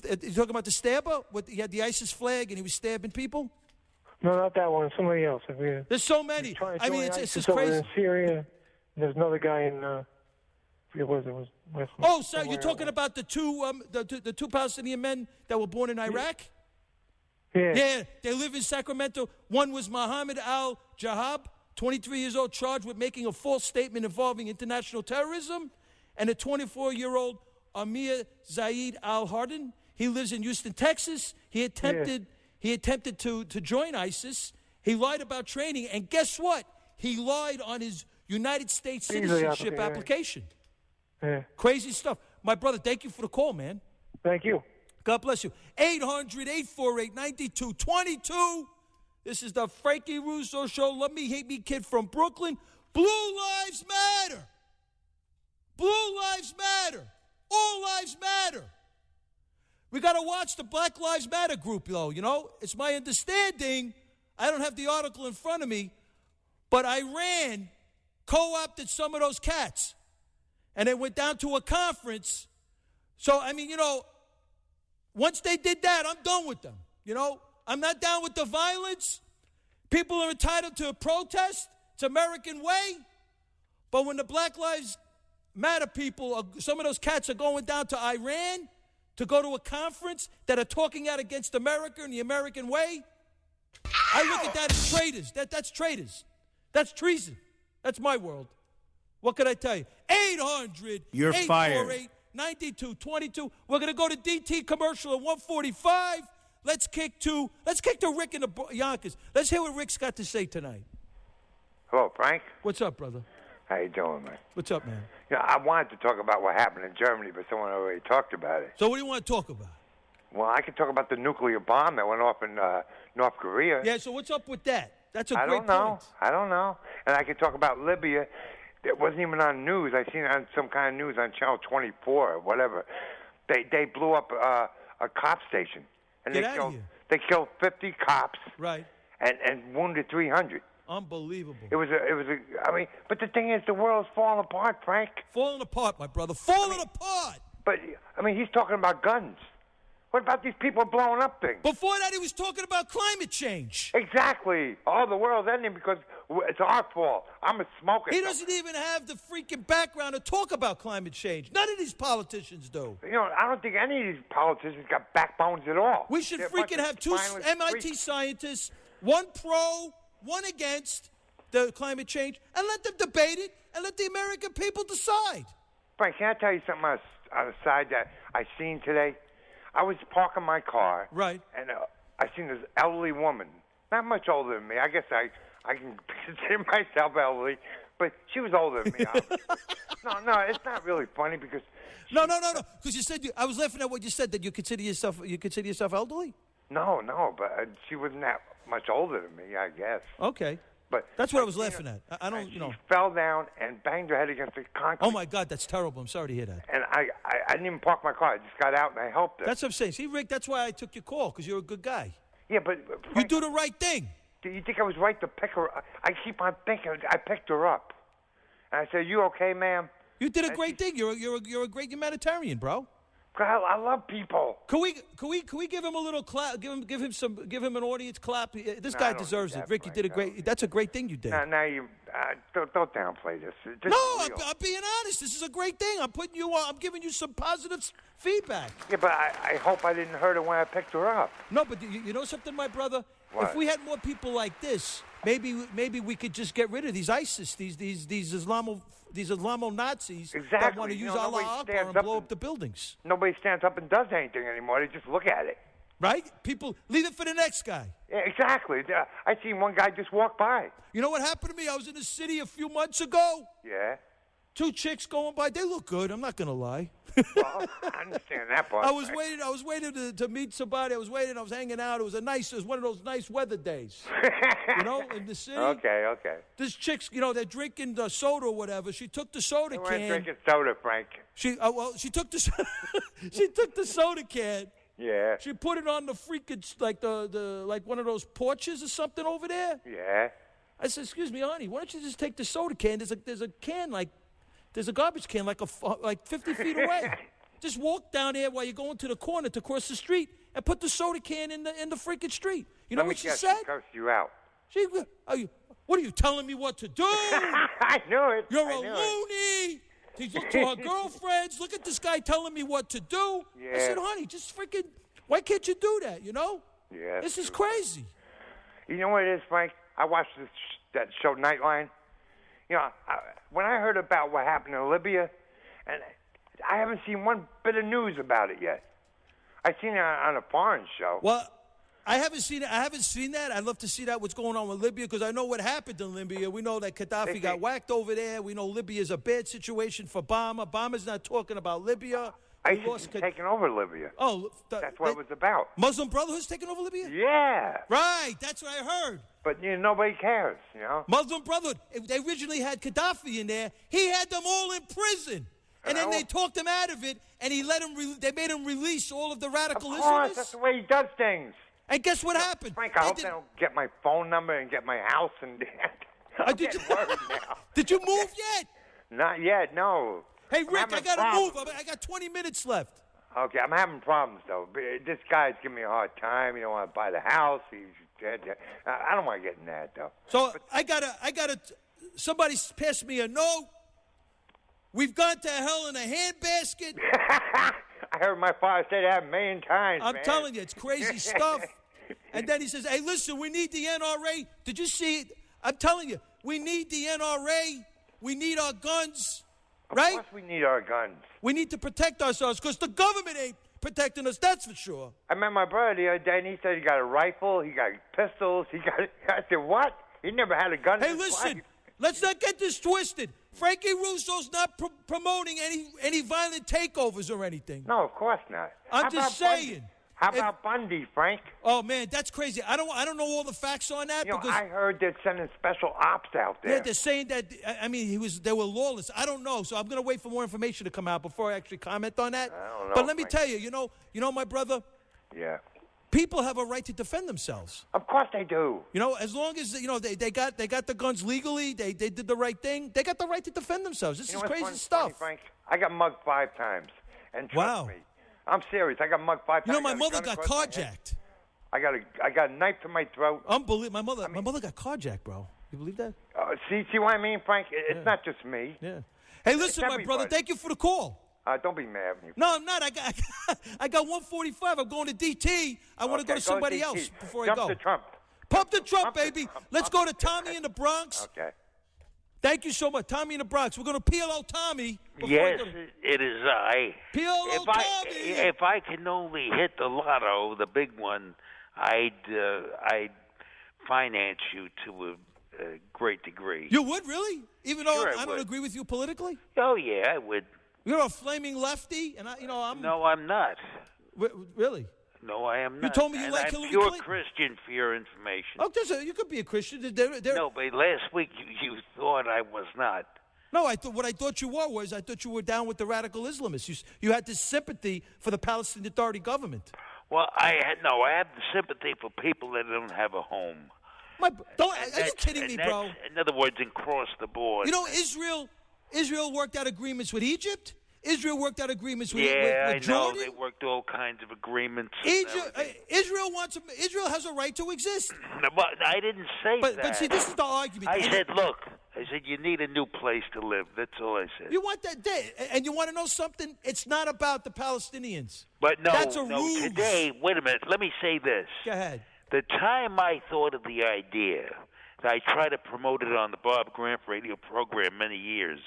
Speaker 5: You're talking about the stabber? He had the ISIS flag and he was stabbing people.
Speaker 12: No, not that one. Somebody else.
Speaker 5: There's so many. I mean, it's just crazy.
Speaker 12: In Syria. There's another guy in.
Speaker 5: Oh, so you're talking about the two Palestinian men that were born in Iraq?
Speaker 12: Yeah,
Speaker 5: they live in Sacramento. One was Mohammed al-Jahab, 23 years old, charged with making a false statement involving international terrorism, and a 24-year-old Amir Zaid al-Hardan. He lives in Houston, Texas. He attempted to join ISIS. He lied about training, and guess what? He lied on his United States citizenship application.
Speaker 12: Yeah.
Speaker 5: Crazy stuff. My brother, thank you for the call, man.
Speaker 12: Thank you.
Speaker 5: God bless you. 800-848-9222. This is the Frankie Russo Show. Let me hate me kid from Brooklyn. Blue lives matter. Blue lives matter. All lives matter. We got to watch the Black Lives Matter group, though, you know. It's my understanding, I don't have the article in front of me, but Iran co-opted some of those cats. And they went down to a conference. So, I mean, you know, once they did that, I'm done with them. You know, I'm not down with the violence. People are entitled to protest. It's American way. But when the Black Lives Matter people, some of those cats are going down to Iran to go to a conference that are talking out against America and the American way, I look at that as traitors. That's traitors. That's treason. That's my world. What can I tell you? 800-848-9222. We're going to go to DT commercial at 145. Let's kick to Rick in the Yonkers. Let's hear what Rick's got to say tonight.
Speaker 13: Hello, Frank.
Speaker 5: What's up, brother?
Speaker 13: How you doing, man?
Speaker 5: What's up, man?
Speaker 13: You know, I wanted to talk about what happened in Germany, but someone already talked about it.
Speaker 5: So what do you want to talk about?
Speaker 13: Well, I can talk about the nuclear bomb that went off in North Korea.
Speaker 5: Yeah, so what's up with that? That's a great point.
Speaker 13: I don't know. And I can talk about Libya. It wasn't even on news. I seen it on some kind of news on Channel 24 or whatever. They blew up a cop station. And they killed 50 cops.
Speaker 5: Right.
Speaker 13: And wounded 300.
Speaker 5: Unbelievable.
Speaker 13: I mean, but the thing is, the world's falling apart, Frank.
Speaker 5: Falling apart, my brother. Falling apart.
Speaker 13: But, I mean, he's talking about guns. What about these people blowing up things?
Speaker 5: Before that, he was talking about climate change.
Speaker 13: Exactly. Oh, the world's ending because it's our fault. I'm a smoker.
Speaker 5: He doesn't even have the freaking background to talk about climate change. None of these politicians do.
Speaker 13: You know, I don't think any of these politicians got backbones at all.
Speaker 5: We should freaking have two MIT scientists, one pro, one against the climate change, and let them debate it and let the American people decide.
Speaker 13: Frank, can I tell you something on the side that I seen today? I was parking my car.
Speaker 5: Right.
Speaker 13: And I seen this elderly woman. not much older than me. I guess I can consider myself elderly, but she was older than me. Obviously. No, it's not really funny because.
Speaker 5: No. Because you said I was laughing at what you said that you consider yourself elderly.
Speaker 13: No, but she wasn't that much older than me, I guess.
Speaker 5: Okay.
Speaker 13: But
Speaker 5: that's what I was laughing at. I don't,
Speaker 13: She fell down and banged her head against the concrete.
Speaker 5: Oh my God, that's terrible. I'm sorry to hear that.
Speaker 13: And I didn't even park my car. I just got out and I helped her.
Speaker 5: That's what I'm saying. See, Rick, that's why I took your call, because you're a good guy.
Speaker 13: Yeah, but
Speaker 5: you do the right thing.
Speaker 13: Do you think I was right to pick her up? I keep on thinking I picked her up. And I said, "You okay, ma'am?"
Speaker 5: You did a great thing. You're a great humanitarian, bro.
Speaker 13: I love people.
Speaker 5: Can we give him a little clap? Give him an audience clap. This guy deserves it. Rick, you did a great. That's a great thing you did.
Speaker 13: Now you don't downplay this.
Speaker 5: No, I'm being honest. This is a great thing. I'm putting you on. I'm giving you some positive feedback.
Speaker 13: Yeah, but I hope I didn't hurt her when I picked her up.
Speaker 5: No, but you know something, my brother.
Speaker 13: What?
Speaker 5: If we had more people like this, maybe we could just get rid of these ISIS, these Islamo Nazis that want to use Allah Akbar and blow up the buildings.
Speaker 13: Nobody stands up and does anything anymore. They just look at it.
Speaker 5: Right? People leave it for the next guy.
Speaker 13: Yeah, exactly. I seen one guy just walk by.
Speaker 5: You know what happened to me? I was in the city a few months ago.
Speaker 13: Yeah.
Speaker 5: 2 chicks going by. They look good. I'm not gonna lie.
Speaker 13: Well, I understand that part.
Speaker 5: I was waiting to meet somebody. I was hanging out. It was one of those nice weather days. In the city.
Speaker 13: Okay.
Speaker 5: This chick's, they're drinking the soda or whatever. She took the soda can.
Speaker 13: They weren't drinking soda, Frank.
Speaker 5: She took the she took the soda can.
Speaker 13: Yeah.
Speaker 5: She put it on the freaking like one of those porches or something over there.
Speaker 13: Yeah.
Speaker 5: I said, "Excuse me, honey, why don't you just take the soda can? There's a can there's a garbage can like 50 feet away. Just walk down there while you're going to the corner to cross the street and put the soda can in the freaking street." You know what she said?
Speaker 13: She cursed you out.
Speaker 5: What are you telling me what to do?
Speaker 13: I knew it.
Speaker 5: You're a loony. He looked to her girlfriends. Look at this guy telling me what to do.
Speaker 13: Yeah.
Speaker 5: I said, "Honey, just freaking, why can't you do that?
Speaker 13: Yeah.
Speaker 5: This is crazy."
Speaker 13: You know what it is, Frank? I watched that show Nightline. When I heard about what happened in Libya, and I haven't seen one bit of news about it yet. I seen it on a foreign show.
Speaker 5: Well, I haven't seen it. I haven't seen that. I'd love to see that, what's going on with Libya, because I know what happened in Libya. We know that Gaddafi got whacked over there. We know Libya is a bad situation for Obama. Obama's not talking about Libya.
Speaker 13: ISIS is taking over Libya.
Speaker 5: Oh,
Speaker 13: that's what it was about.
Speaker 5: Muslim Brotherhood's taking over Libya?
Speaker 13: Yeah.
Speaker 5: Right, that's what I heard.
Speaker 13: But nobody cares,
Speaker 5: Muslim Brotherhood. They originally had Gaddafi in there. He had them all in prison. And then they talked him out of it, and they made him release all of the radical Islamists.
Speaker 13: Of course, that's the way he does things.
Speaker 5: And guess what happened?
Speaker 13: Frank, I hope they don't get my phone number and get my house. And I'm getting worried now.
Speaker 5: Did you move yet?
Speaker 13: Not yet, no.
Speaker 5: Hey, Rick, I got to move. I got 20 minutes left.
Speaker 13: Okay, I'm having problems, though. This guy's giving me a hard time. He don't want to buy the house. I don't want to get in that, though.
Speaker 5: So I gotta, somebody passed me a note. We've gone to hell in a handbasket.
Speaker 13: I heard my father say that a million times,
Speaker 5: I'm telling you, it's crazy stuff. And then he says, "Hey, listen, we need the NRA. Did you see it? I'm telling you, we need the NRA. We need our guns, right?
Speaker 13: Of course we need our guns.
Speaker 5: We need to protect ourselves because the government ain't protecting us, that's for sure."
Speaker 13: I met my brother the other day, and he said he got a rifle, he got pistols, I said, what? He never had a gun in his
Speaker 5: listen,
Speaker 13: life.
Speaker 5: Let's not get this twisted. Frankie Russo's not promoting any violent takeovers or anything.
Speaker 13: No, of course not.
Speaker 5: I'm just saying.
Speaker 13: How about Bundy, Frank?
Speaker 5: Oh man, that's crazy. I don't know all the facts on that because
Speaker 13: I heard they're sending special ops out there.
Speaker 5: Yeah, they're saying that. I mean, they were lawless. I don't know, so I'm gonna wait for more information to come out before I actually comment on that.
Speaker 13: I don't know,
Speaker 5: but let me tell you, you know, my brother.
Speaker 13: Yeah.
Speaker 5: People have a right to defend themselves.
Speaker 13: Of course they do.
Speaker 5: As long as they got the guns legally, they did the right thing. They got the right to defend themselves. This is crazy stuff.
Speaker 13: Funny, Frank? I got mugged 5 times, and trust me, I'm serious. I got mugged 5 times.
Speaker 5: My mother got carjacked.
Speaker 13: I got a knife to my throat.
Speaker 5: Unbelievable. My mother got carjacked, bro. You believe that?
Speaker 13: See what I mean, Frank? It's not just me.
Speaker 5: Yeah. Hey, listen, my brother. Thank you for the call.
Speaker 13: Don't be mad at me.
Speaker 5: No, I'm not. I got 145. I'm going to DT. I want to go to somebody else before I go.
Speaker 13: Jump to Trump.
Speaker 5: Pump the Trump, baby. Let's go to Tommy in the Bronx.
Speaker 13: Okay.
Speaker 5: Thank you so much. Tommy in the Bronx. We're going to PLO Tommy.
Speaker 14: Yes, it is I.
Speaker 5: PLO Tommy.
Speaker 14: If I can only hit the lotto, the big one, I'd finance you to a great degree.
Speaker 5: You would, really? Even though
Speaker 14: Sure,
Speaker 5: I don't agree with you politically?
Speaker 14: Oh, yeah, I would.
Speaker 5: You're a flaming lefty, and I'm...
Speaker 14: No, I'm not.
Speaker 5: Really?
Speaker 14: No, I am not.
Speaker 5: You told me you
Speaker 14: and
Speaker 5: like
Speaker 14: I'm
Speaker 5: Hillary
Speaker 14: pure
Speaker 5: Clinton.
Speaker 14: Christian for your information.
Speaker 5: Oh, you could be a Christian.
Speaker 14: No, but last week you thought I was not.
Speaker 5: No, what I thought you were was I thought you were down with the radical Islamists. You had this sympathy for the Palestinian Authority government.
Speaker 14: Well, I have the sympathy for people that don't have a home.
Speaker 5: Are you kidding me, bro?
Speaker 14: In other words, across the board.
Speaker 5: You know, Israel worked out agreements with Egypt. Israel worked out agreements with
Speaker 14: Jordan.
Speaker 5: I know.
Speaker 14: They worked all kinds of agreements.
Speaker 5: Israel has a right to exist.
Speaker 14: But I didn't say that.
Speaker 5: But see, this is the argument.
Speaker 14: I said, look. I said, you need a new place to live. That's all I said.
Speaker 5: You want that day. And you want to know something? It's not about the Palestinians.
Speaker 14: But no,
Speaker 5: that's a ruse.
Speaker 14: Today, wait a minute. Let me say this.
Speaker 5: Go ahead.
Speaker 14: The time I thought of the idea, I tried to promote it on the Bob Grant radio program many years.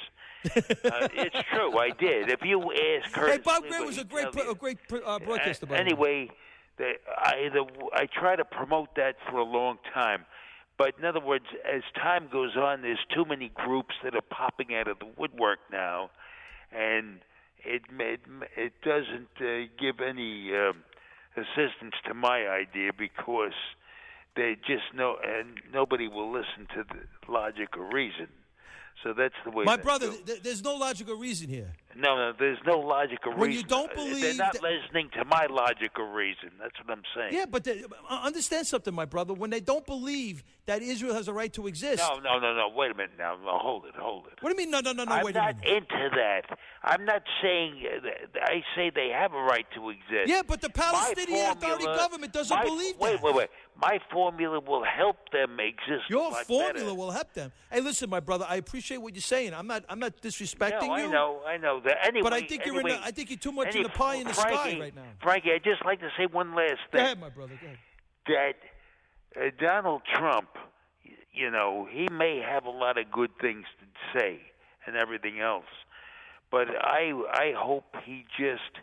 Speaker 14: It's true, I did. If you ask her...
Speaker 5: Hey, Bob Grant was a great broadcaster.
Speaker 14: Anyway, I tried to promote that for a long time. But in other words, as time goes on, there's too many groups that are popping out of the woodwork now, and it doesn't give any assistance to my idea because they just know, and nobody will listen to the logic or reason. So that's the way.
Speaker 5: My brother, there's no logic or reason here.
Speaker 14: No, there's no logic or reason.
Speaker 5: When you don't believe...
Speaker 14: They're not listening to my logic or reason. That's what I'm saying.
Speaker 5: Yeah, but understand something, my brother. When they don't believe that Israel has a right to exist...
Speaker 14: No. Wait a minute now. No, hold it.
Speaker 5: What do you mean, no, wait a minute?
Speaker 14: I'm not into that. I'm not saying... I say they have a right to exist.
Speaker 5: Yeah, but the Palestinian Authority government doesn't believe that.
Speaker 14: Wait. My formula will help them exist.
Speaker 5: Your formula will help them. Hey, listen, my brother, I appreciate what you're saying. I'm not disrespecting you.
Speaker 14: I know that. Anyway,
Speaker 5: but I think you're too much in the pie in the sky right now.
Speaker 14: Frankie, I'd just like to say one last thing.
Speaker 5: Go ahead, my brother. Go ahead.
Speaker 14: That Donald Trump, he may have a lot of good things to say and everything else, but I hope he just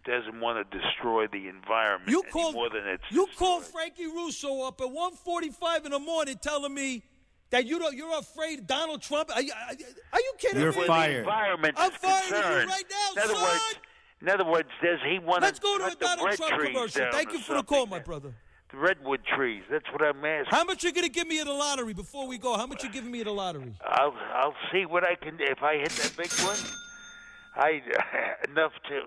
Speaker 14: doesn't want to destroy the environment more than it's.
Speaker 5: You called Frankie Russo up at 1:45 in the morning, telling me that you're afraid of Donald Trump. Are you kidding me?
Speaker 14: You're fired.
Speaker 5: I'm firing you right now, son.
Speaker 14: In other words, does he want to?
Speaker 5: Let's go to a Donald Trump commercial. Thank you for the call, my brother.
Speaker 14: The redwood trees. That's what I'm asking.
Speaker 5: How much you gonna give me at the lottery before we go? How much you giving me at the lottery?
Speaker 14: I'll see what I can. If I hit that big one, enough to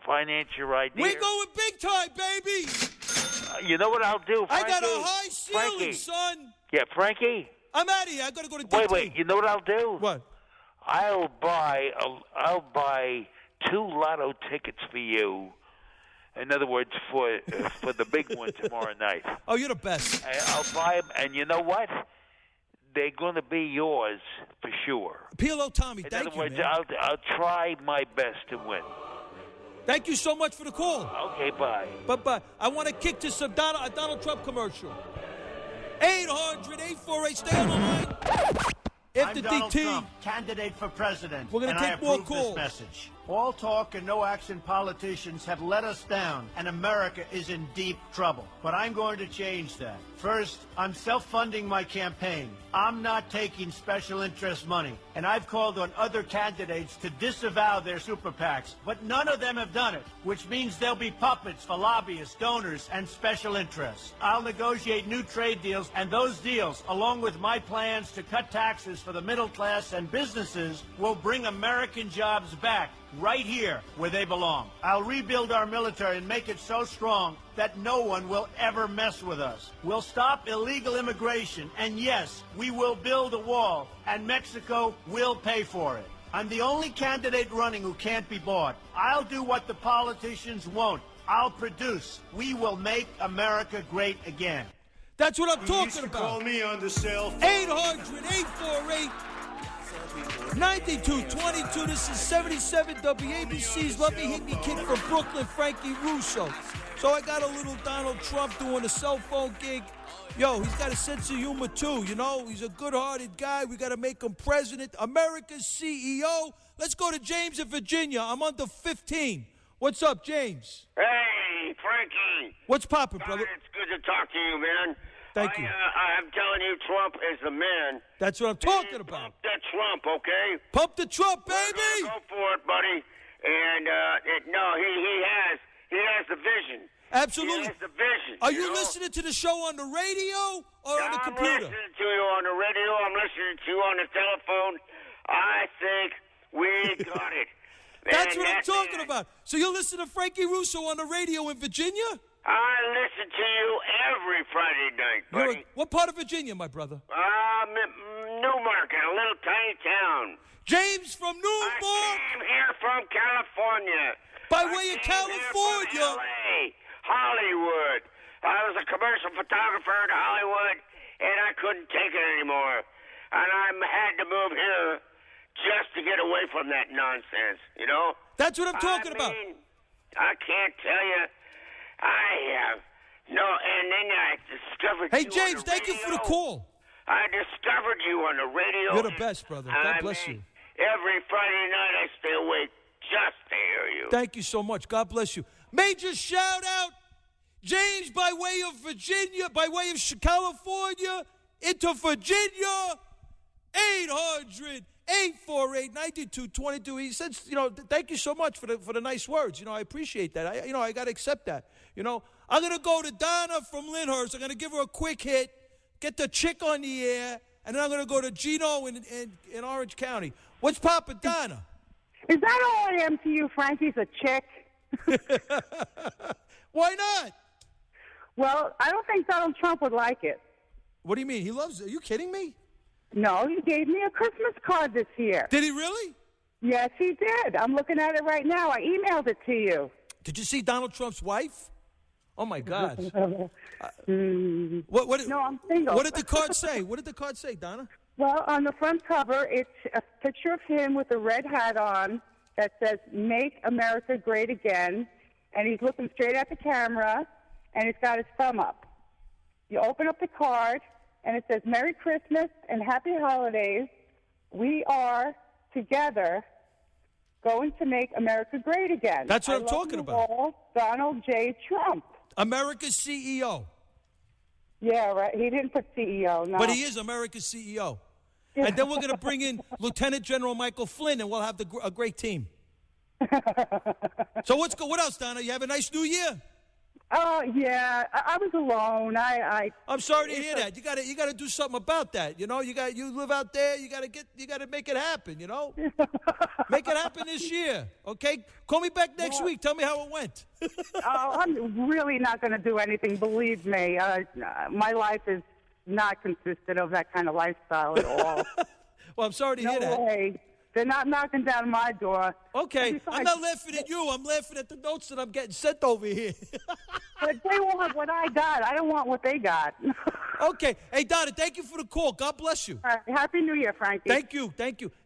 Speaker 14: finance your idea.
Speaker 5: We're going big time, baby.
Speaker 14: You know what I'll do, Frankie?
Speaker 5: I got a high ceiling,
Speaker 14: Frankie.
Speaker 5: son.
Speaker 14: Yeah, Frankie.
Speaker 5: I'm out of here. I gotta go to DT.
Speaker 14: Wait. You know what I'll do?
Speaker 5: What?
Speaker 14: I'll buy 2 lotto tickets for you. In other words, for the big one tomorrow night.
Speaker 5: Oh, you're the best.
Speaker 14: I'll buy them, and you know what? They're going to be yours for sure.
Speaker 5: P.L.O. Tommy, thank you,
Speaker 14: In other words,
Speaker 5: man.
Speaker 14: I'll try my best to win.
Speaker 5: Thank you so much for the call.
Speaker 14: Okay, bye.
Speaker 5: But I want to kick to some Donald Trump commercial. 800-848, stay on the line.
Speaker 7: I'm Donald Trump, candidate for president.
Speaker 5: We're going to take more calls.
Speaker 7: This message. All talk and no action politicians have let us down, and America is in deep trouble. But I'm going to change that. First, I'm self-funding my campaign. I'm not taking special interest money. And I've called on other candidates to disavow their super PACs. But none of them have done it, which means they'll be puppets for lobbyists, donors, and special interests. I'll negotiate new trade deals, and those deals, along with my plans to cut taxes for the middle class and businesses, will bring American jobs back right here where they belong. I'll rebuild our military and make it so strong that no one will ever mess with us. We'll stop illegal immigration, and yes, we will build a wall, and Mexico will pay for it. I'm the only candidate running who can't be bought. I'll do what the politicians won't. I'll produce. We will make America great again.
Speaker 5: That's what I'm talking about.
Speaker 15: Call me on the cell phone.
Speaker 5: 800-848-9222. This is 77 WABC's Let Me Hit Me Kid from Brooklyn, Frankie Russo. So I got a little Donald Trump doing a cell phone gig. Yo, he's got a sense of humor too, you know. He's a good-hearted guy. We got to make him president, America's CEO. Let's go to James in Virginia. I'm under 15. What's up, James?
Speaker 16: Hey, Frankie.
Speaker 5: What's poppin', brother?
Speaker 16: It's good to talk to you, man.
Speaker 5: Thank you.
Speaker 15: I'm telling you, Trump is the man.
Speaker 5: That's what I'm talking about.
Speaker 15: Pump that Trump, okay?
Speaker 5: Pump the Trump, baby.
Speaker 15: Go for it, buddy. And he has the vision.
Speaker 5: Absolutely.
Speaker 15: He has the vision.
Speaker 5: Are you listening to the show on the radio or on the computer?
Speaker 15: I'm listening to you on the radio. I'm listening to you on the telephone. I think we got it.
Speaker 5: That's what I'm talking about. So you listen to Frankie Russo on the radio in Virginia?
Speaker 15: I listen to you every Friday night, buddy.
Speaker 5: What part of Virginia, my brother?
Speaker 15: Newmarket, a little tiny town.
Speaker 5: James from Newmarket.
Speaker 15: I came here from California.
Speaker 5: By way of California.
Speaker 15: From LA, Hollywood. I was a commercial photographer in Hollywood, and I couldn't take it anymore. And I had to move here just to get away from that nonsense, you know?
Speaker 5: That's what I'm talking about.
Speaker 15: I can't tell you. And then I discovered
Speaker 5: Hey, James, thank you for the call.
Speaker 15: I discovered you on the radio.
Speaker 5: You're the best, brother. God bless you.
Speaker 15: Every Friday night I stay awake just to hear you.
Speaker 5: Thank you so much. God bless you. Major shout out, James, by way of Virginia, by way of California, into Virginia, 800-848-9222. He says, thank you so much for the nice words. I appreciate that. I got to accept that. I'm going to go to Donna from Lyndhurst. I'm going to give her a quick hit, get the chick on the air, and then I'm going to go to Gino in Orange County. What's poppin', Donna?
Speaker 16: Is that all I am to you, Frankie's a chick?
Speaker 5: Why not?
Speaker 16: Well, I don't think Donald Trump would like it.
Speaker 5: What do you mean? He loves it. Are you kidding me?
Speaker 16: No, he gave me a Christmas card this year.
Speaker 5: Did he really?
Speaker 16: Yes, he did. I'm looking at it right now. I emailed it to you.
Speaker 5: Did you see Donald Trump's wife? Oh, my God.
Speaker 16: No, I'm single.
Speaker 5: What did the card say? What did the card say, Donna?
Speaker 16: Well, on the front cover, it's a picture of him with a red hat on that says, "Make America Great Again," and he's looking straight at the camera, and he's got his thumb up. You open up the card, and it says, "Merry Christmas and Happy Holidays. We are together going to make America great again."
Speaker 5: That's what I'm talking about.
Speaker 16: All, Donald J. Trump.
Speaker 5: America's CEO.
Speaker 16: Yeah, right. He didn't put CEO, no.
Speaker 5: But he is America's CEO. Yeah. And then we're going to bring in Lieutenant General Michael Flynn, and we'll have a great team. So what else, Donna? You have a nice New Year?
Speaker 16: Yeah. I was alone.
Speaker 5: I'm sorry to hear that. You got to do something about that. You live out there. You got to make it happen. Make it happen this year. Okay. Call me back next week. Tell me how it went.
Speaker 16: I'm really not going to do anything. Believe me. My life is not consistent of that kind of lifestyle at all.
Speaker 5: Well, I'm sorry to hear that.
Speaker 16: No way. They're not knocking down my door.
Speaker 5: Okay, I'm not laughing at you. I'm laughing at the notes that I'm getting sent over here.
Speaker 16: But they want what I got. I don't want what they got.
Speaker 5: Okay. Hey, Donna, thank you for the call. God bless you.
Speaker 16: All right. Happy New Year, Frankie.
Speaker 5: Thank you.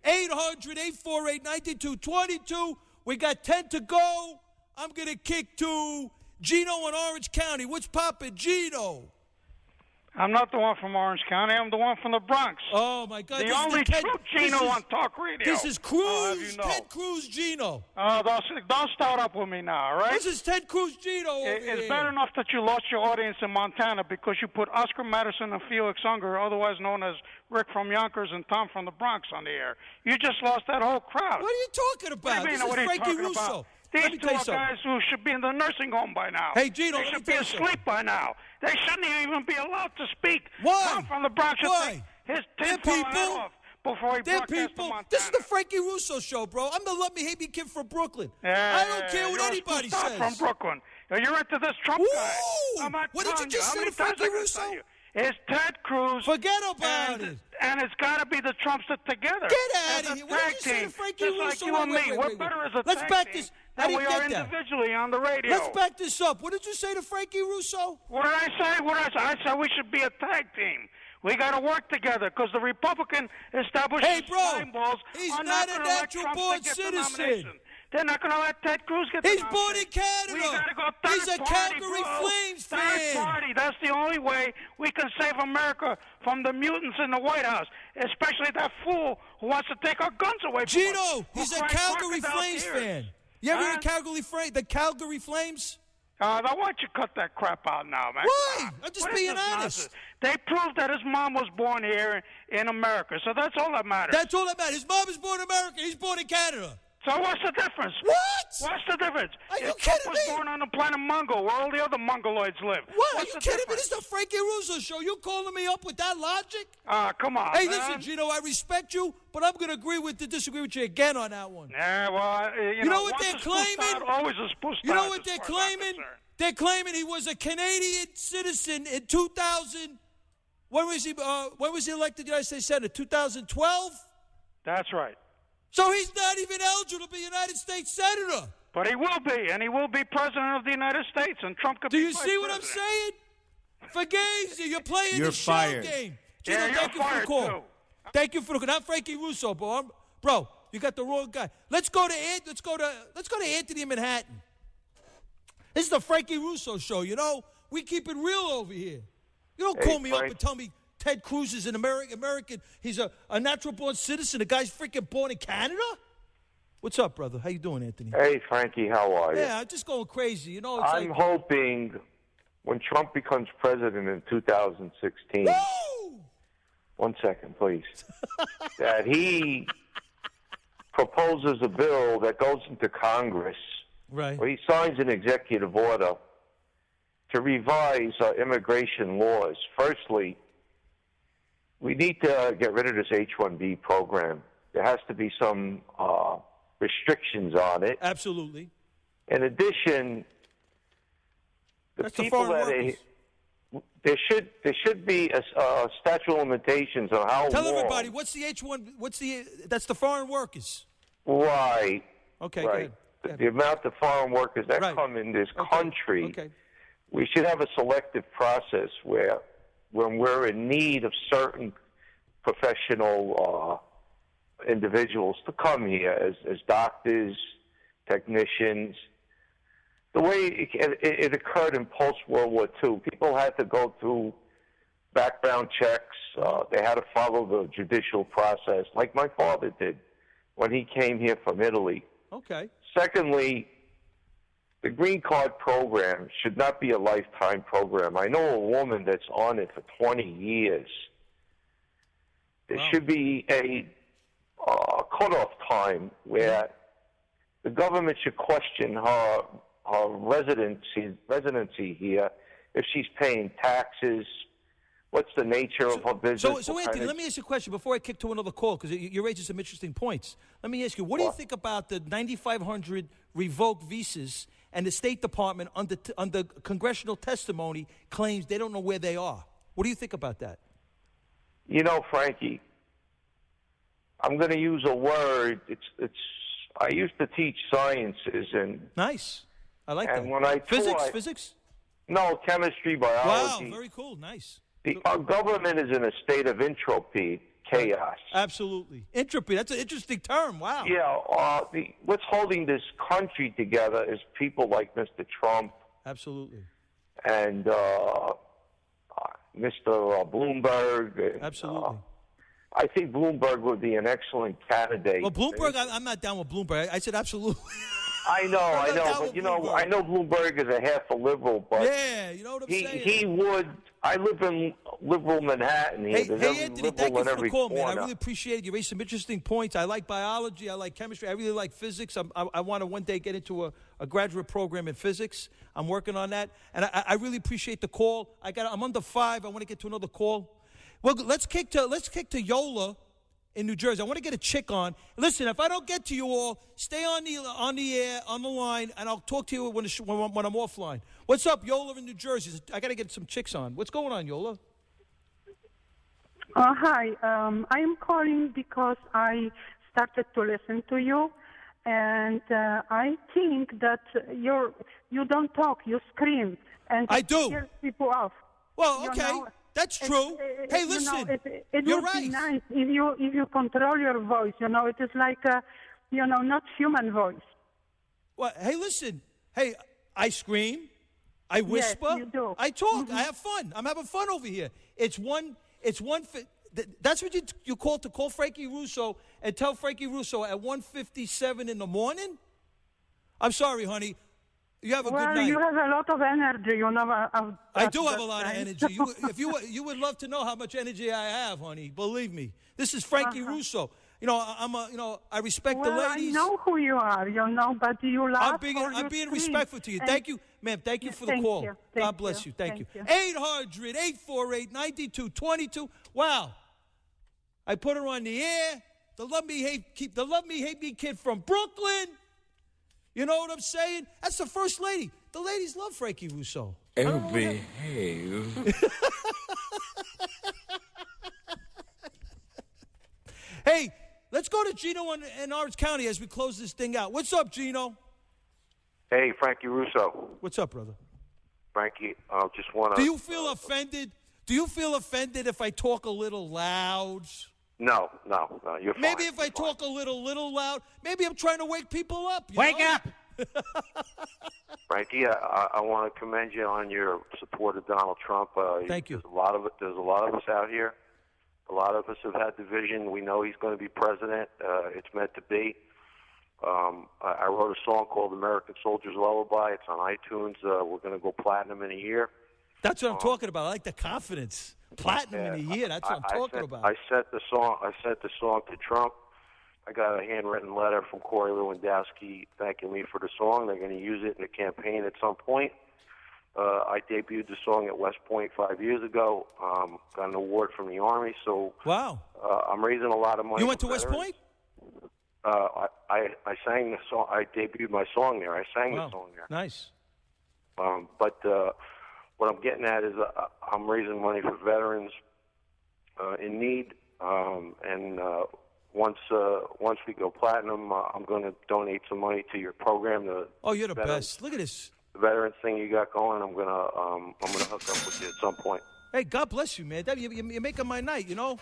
Speaker 5: 800-848-9222. We got 10 to go. I'm going to kick to Gino in Orange County. What's poppin', Gino?
Speaker 17: I'm not the one from Orange County. I'm the one from the Bronx.
Speaker 5: Oh, my God.
Speaker 17: The only true Gino on talk radio.
Speaker 5: This is Cruz, Ted Cruz Gino.
Speaker 17: Don't start up with me now, all right?
Speaker 5: This is Ted Cruz Gino over
Speaker 17: It's
Speaker 5: here.
Speaker 17: bad enough that you lost your audience in Montana because you put Oscar Madison and Felix Unger, otherwise known as Rick from Yonkers and Tom from the Bronx, on the air. You just lost that whole crowd.
Speaker 5: What are you talking about? This is Frankie Russo.
Speaker 17: These two are guys who should be in the nursing home by now.
Speaker 5: Hey, Gino,
Speaker 17: they should be asleep by now. They shouldn't even be allowed to speak.
Speaker 5: Why?
Speaker 17: Tom from the Bronx should take his tinfoil hat off before he broadcasts to Montana.
Speaker 5: This is the Frankie Russo show, bro. I'm the Love Me Hate Me kid from Brooklyn. I don't care what anybody says.
Speaker 17: From Brooklyn. You're into this Trump guy.
Speaker 5: What did you just say to Frankie Russo?
Speaker 17: It's Ted Cruz.
Speaker 5: Forget about it.
Speaker 17: And it's got to be the Trumps together.
Speaker 5: Get out of here. What did you say to Frankie Russo?
Speaker 17: Just like you and me. We're better as a
Speaker 5: Let's back this.
Speaker 17: Than we are individually on the radio.
Speaker 5: Let's back this up. What did you say to Frankie Russo?
Speaker 17: What did I say? I said we should be a tag team. We got to work together because the Republican establishment balls
Speaker 5: he's
Speaker 17: are
Speaker 5: not
Speaker 17: going
Speaker 5: a
Speaker 17: to let
Speaker 5: natural
Speaker 17: Trump
Speaker 5: born
Speaker 17: get the
Speaker 5: citizen.
Speaker 17: nomination. They're not going to let Ted Cruz get the
Speaker 5: nomination.
Speaker 17: nomination.
Speaker 5: Born in Canada.
Speaker 17: We got to go
Speaker 5: He's a Calgary Flames fan.
Speaker 17: Third party. That's the only way we can save America from the mutants in the White House, especially that fool who wants to take our guns away from us.
Speaker 5: Gino, he's a Calgary Flames fan. You ever hear the Calgary Flames?
Speaker 17: Now, why don't you cut that crap out now, man?
Speaker 5: Why? I'm just
Speaker 17: What is
Speaker 5: being
Speaker 17: this
Speaker 5: honest.
Speaker 17: nonsense? They proved that his mom was born here in America, so that's all that matters.
Speaker 5: That's all that matters. His mom is born in America. He's born in Canada.
Speaker 17: So what's the difference?
Speaker 5: What?
Speaker 17: What's the difference?
Speaker 5: Are you
Speaker 17: If
Speaker 5: kidding
Speaker 17: Trump was born on the planet Mungo, where all the other Mongoloids live.
Speaker 5: What? Are
Speaker 17: What's
Speaker 5: you
Speaker 17: the
Speaker 5: kidding me?
Speaker 17: difference?
Speaker 5: This is the Frankie Russo show. You calling me up with that logic?
Speaker 17: Come on,
Speaker 5: Hey,
Speaker 17: man.
Speaker 5: listen, Gino, I respect you, but I'm going to disagree with you again on that one.
Speaker 17: Yeah, well,
Speaker 5: You know what
Speaker 17: once
Speaker 5: they're
Speaker 17: a spoon
Speaker 5: claiming?
Speaker 17: start, always a spoon
Speaker 5: You know
Speaker 17: start,
Speaker 5: what
Speaker 17: as
Speaker 5: they're
Speaker 17: far as I'm
Speaker 5: claiming?
Speaker 17: concerned.
Speaker 5: They're claiming he was a Canadian citizen in 2000. When was he elected United States Senator? 2012?
Speaker 17: That's right.
Speaker 5: So he's not even eligible to be United States Senator.
Speaker 17: But he will be, and he will be president of the United States, and Trump could
Speaker 5: Do
Speaker 17: be
Speaker 5: you see what I'm
Speaker 17: president.
Speaker 5: saying? Fugazi, you're playing
Speaker 18: You're
Speaker 5: the shell
Speaker 18: fired.
Speaker 5: game.
Speaker 17: Yeah,
Speaker 5: Gino,
Speaker 17: you're
Speaker 5: thank you for the
Speaker 17: fired,
Speaker 5: call.
Speaker 17: too.
Speaker 5: Thank you for the call. Not Frankie Russo, bro. You got the wrong guy. Let's go to Anthony in Manhattan. This is the Frankie Russo show. You know, we keep it real over here. You don't call me up and tell me Ted Cruz is an American. He's a natural-born citizen. The guy's freaking born in Canada. What's up, brother? How you doing, Anthony?
Speaker 19: Hey, Frankie, how are you?
Speaker 5: Yeah, I'm just going crazy. You know, it's
Speaker 19: I'm
Speaker 5: like,
Speaker 19: hoping when Trump becomes president in 2016,
Speaker 5: woo!
Speaker 19: 1 second, please, that he proposes a bill that goes into Congress,
Speaker 5: right?
Speaker 19: where he signs an executive order to revise immigration laws. Firstly, we need to get rid of this H-1B program. There has to be some restrictions on it.
Speaker 5: Absolutely.
Speaker 19: In addition,
Speaker 5: That's the
Speaker 19: people
Speaker 5: foreign
Speaker 19: that
Speaker 5: workers.
Speaker 19: there should be a statute of limitations on how
Speaker 5: Tell
Speaker 19: long.
Speaker 5: everybody what's the H1? That's the foreign workers.
Speaker 19: Right.
Speaker 5: Okay.
Speaker 19: Right.
Speaker 5: Go ahead.
Speaker 19: The amount of foreign workers that
Speaker 5: Right.
Speaker 19: come in this country.
Speaker 5: Okay.
Speaker 19: We should have a selective process where, when we're in need of certain professional individuals to come here as doctors, technicians. The way it occurred in post-World War II, people had to go through background checks. They had to follow the judicial process, like my father did when he came here from Italy.
Speaker 5: Okay.
Speaker 19: Secondly, the green card program should not be a lifetime program. I know a woman that's on it for 20 years. There should be a cutoff time where the government should question her residency here, if she's paying taxes, what's the nature of her business.
Speaker 5: So Anthony, let me ask you a question before I kick to another call, because you're raising some interesting points. Let me ask you, what do you think about the 9,500 revoked visas and the State Department under congressional testimony claims they don't know where they are? What do you think about that?
Speaker 19: You know, Frankie, I'm going to use a word. I used to teach sciences and
Speaker 5: nice. I like that.
Speaker 19: And when I taught,
Speaker 5: physics?
Speaker 19: No, chemistry, biology.
Speaker 5: Wow, very cool. Nice.
Speaker 19: Our government is in a state of entropy, chaos.
Speaker 5: Absolutely. Entropy, that's an interesting term. Wow.
Speaker 19: Yeah, what's holding this country together is people like Mr. Trump.
Speaker 5: Absolutely.
Speaker 19: And Mr. Bloomberg.
Speaker 5: Absolutely.
Speaker 19: I think Bloomberg would be an excellent candidate.
Speaker 5: Well, Bloomberg, I'm not down with Bloomberg. I said absolutely.
Speaker 19: I know, but I know Bloomberg is a half a liberal, but
Speaker 5: yeah, you know what I'm saying.
Speaker 19: He would. I live in liberal Manhattan here.
Speaker 5: Hey, Anthony, thank you for the call, man. I
Speaker 19: corner.
Speaker 5: really appreciate it. You raised some interesting points. I like biology. I like chemistry. I really like physics. I want to one day get into a graduate program in physics. I'm working on that, and I really appreciate the call. I'm under 5. I want to get to another call. Well, let's kick to Yola in New Jersey. I want to get a chick on. Listen, if I don't get to you all, stay on the air, on the line, and I'll talk to you when I'm offline. What's up, Yola in New Jersey? I got to get some chicks on. What's going on, Yola?
Speaker 20: Hi. I am calling because I started to listen to you, and I think that you don't talk, you scream, and
Speaker 5: I do.
Speaker 20: Scares people off.
Speaker 5: Well, okay. That's true. Hey, listen,
Speaker 20: it
Speaker 5: you're
Speaker 20: would
Speaker 5: right.
Speaker 20: be nice if you control your voice. It is like not human voice.
Speaker 5: Well, hey, listen. Hey, I scream. I whisper.
Speaker 20: Yes, you do.
Speaker 5: I talk. I have fun. I'm having fun over here. It's one. That's what you call to call Frankie Russo and tell Frankie Russo at 1:57 in the morning. I'm sorry, honey. You have a
Speaker 20: well,
Speaker 5: good night.
Speaker 20: You have a lot of energy, you know.
Speaker 5: I do have a lot of energy. You would love to know how much energy I have, honey. Believe me. This is Frankie Russo. You know, I respect the ladies.
Speaker 20: I know who you are, but you laugh.
Speaker 5: I'm being respectful to you. Thank you, ma'am. Thank you for the call. God bless you. Thank you. 800-848-9222. Wow. I put her on the air. The Love Me Hate Me kid from Brooklyn. You know what I'm saying? That's the first lady. The ladies love Frankie Russo.
Speaker 18: Oh, behave.
Speaker 5: Hey, let's go to Gino in Orange County as we close this thing out. What's up, Gino?
Speaker 21: Hey, Frankie Russo.
Speaker 5: What's up, brother?
Speaker 21: Frankie, I just want to...
Speaker 5: Do you feel offended? Do you feel offended if I talk a little loud?
Speaker 21: No, you're fine.
Speaker 5: Maybe if I talk a little loud, maybe I'm trying to wake people up.
Speaker 21: Wake
Speaker 5: up!
Speaker 21: Frankie, I want to commend you on your support of Donald Trump.
Speaker 5: Thank you.
Speaker 21: There's a lot of us out here. A lot of us have had the vision. We know he's going to be president. It's meant to be. I wrote a song called American Soldier's Lullaby. It's on iTunes. We're going to go platinum in a year.
Speaker 5: That's what I'm talking about. I like the confidence. Platinum in a year. That's what I'm talking about.
Speaker 21: I sent the song to Trump. I got a handwritten letter from Corey Lewandowski thanking me for the song. They're going to use it in the campaign at some point. I debuted the song at West Point 5 years ago. Got an award from the Army. So
Speaker 5: wow.
Speaker 21: I'm raising a lot of money.
Speaker 5: You went to
Speaker 21: West
Speaker 5: Point?
Speaker 21: I sang the song. I debuted my song there. I sang the song there.
Speaker 5: Nice.
Speaker 21: But what I'm getting at is I'm raising money for veterans in need, and once we go platinum, I'm going to donate some money to your program.
Speaker 5: You're the best. Look at this.
Speaker 21: The veterans thing you got going. I'm gonna hook up with you at some point.
Speaker 5: Hey, God bless you, man. You're making my night. You know.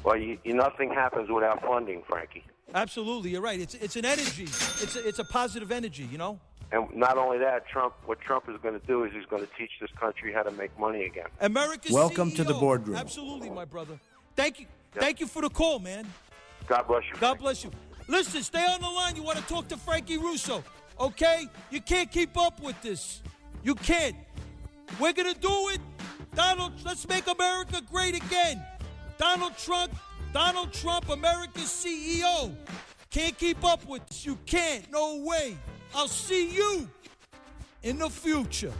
Speaker 21: Well, nothing happens without funding, Frankie.
Speaker 5: Absolutely, you're right. It's an energy. It's a positive energy. You know.
Speaker 21: And not only that, what Trump is going to do is he's going to teach this country how to make money again.
Speaker 5: America's
Speaker 18: Welcome
Speaker 5: CEO.
Speaker 18: to the boardroom.
Speaker 5: Absolutely, my brother. Thank you. Yep. Thank you for the call, man.
Speaker 21: God bless you.
Speaker 5: God bless you. Listen, stay on the line. You want to talk to Frankie Russo, okay? You can't keep up with this. You can't. We're going to do it. Donald, let's make America great again. Donald Trump, America's CEO. Can't keep up with this. You can't. No way. I'll see you in the future.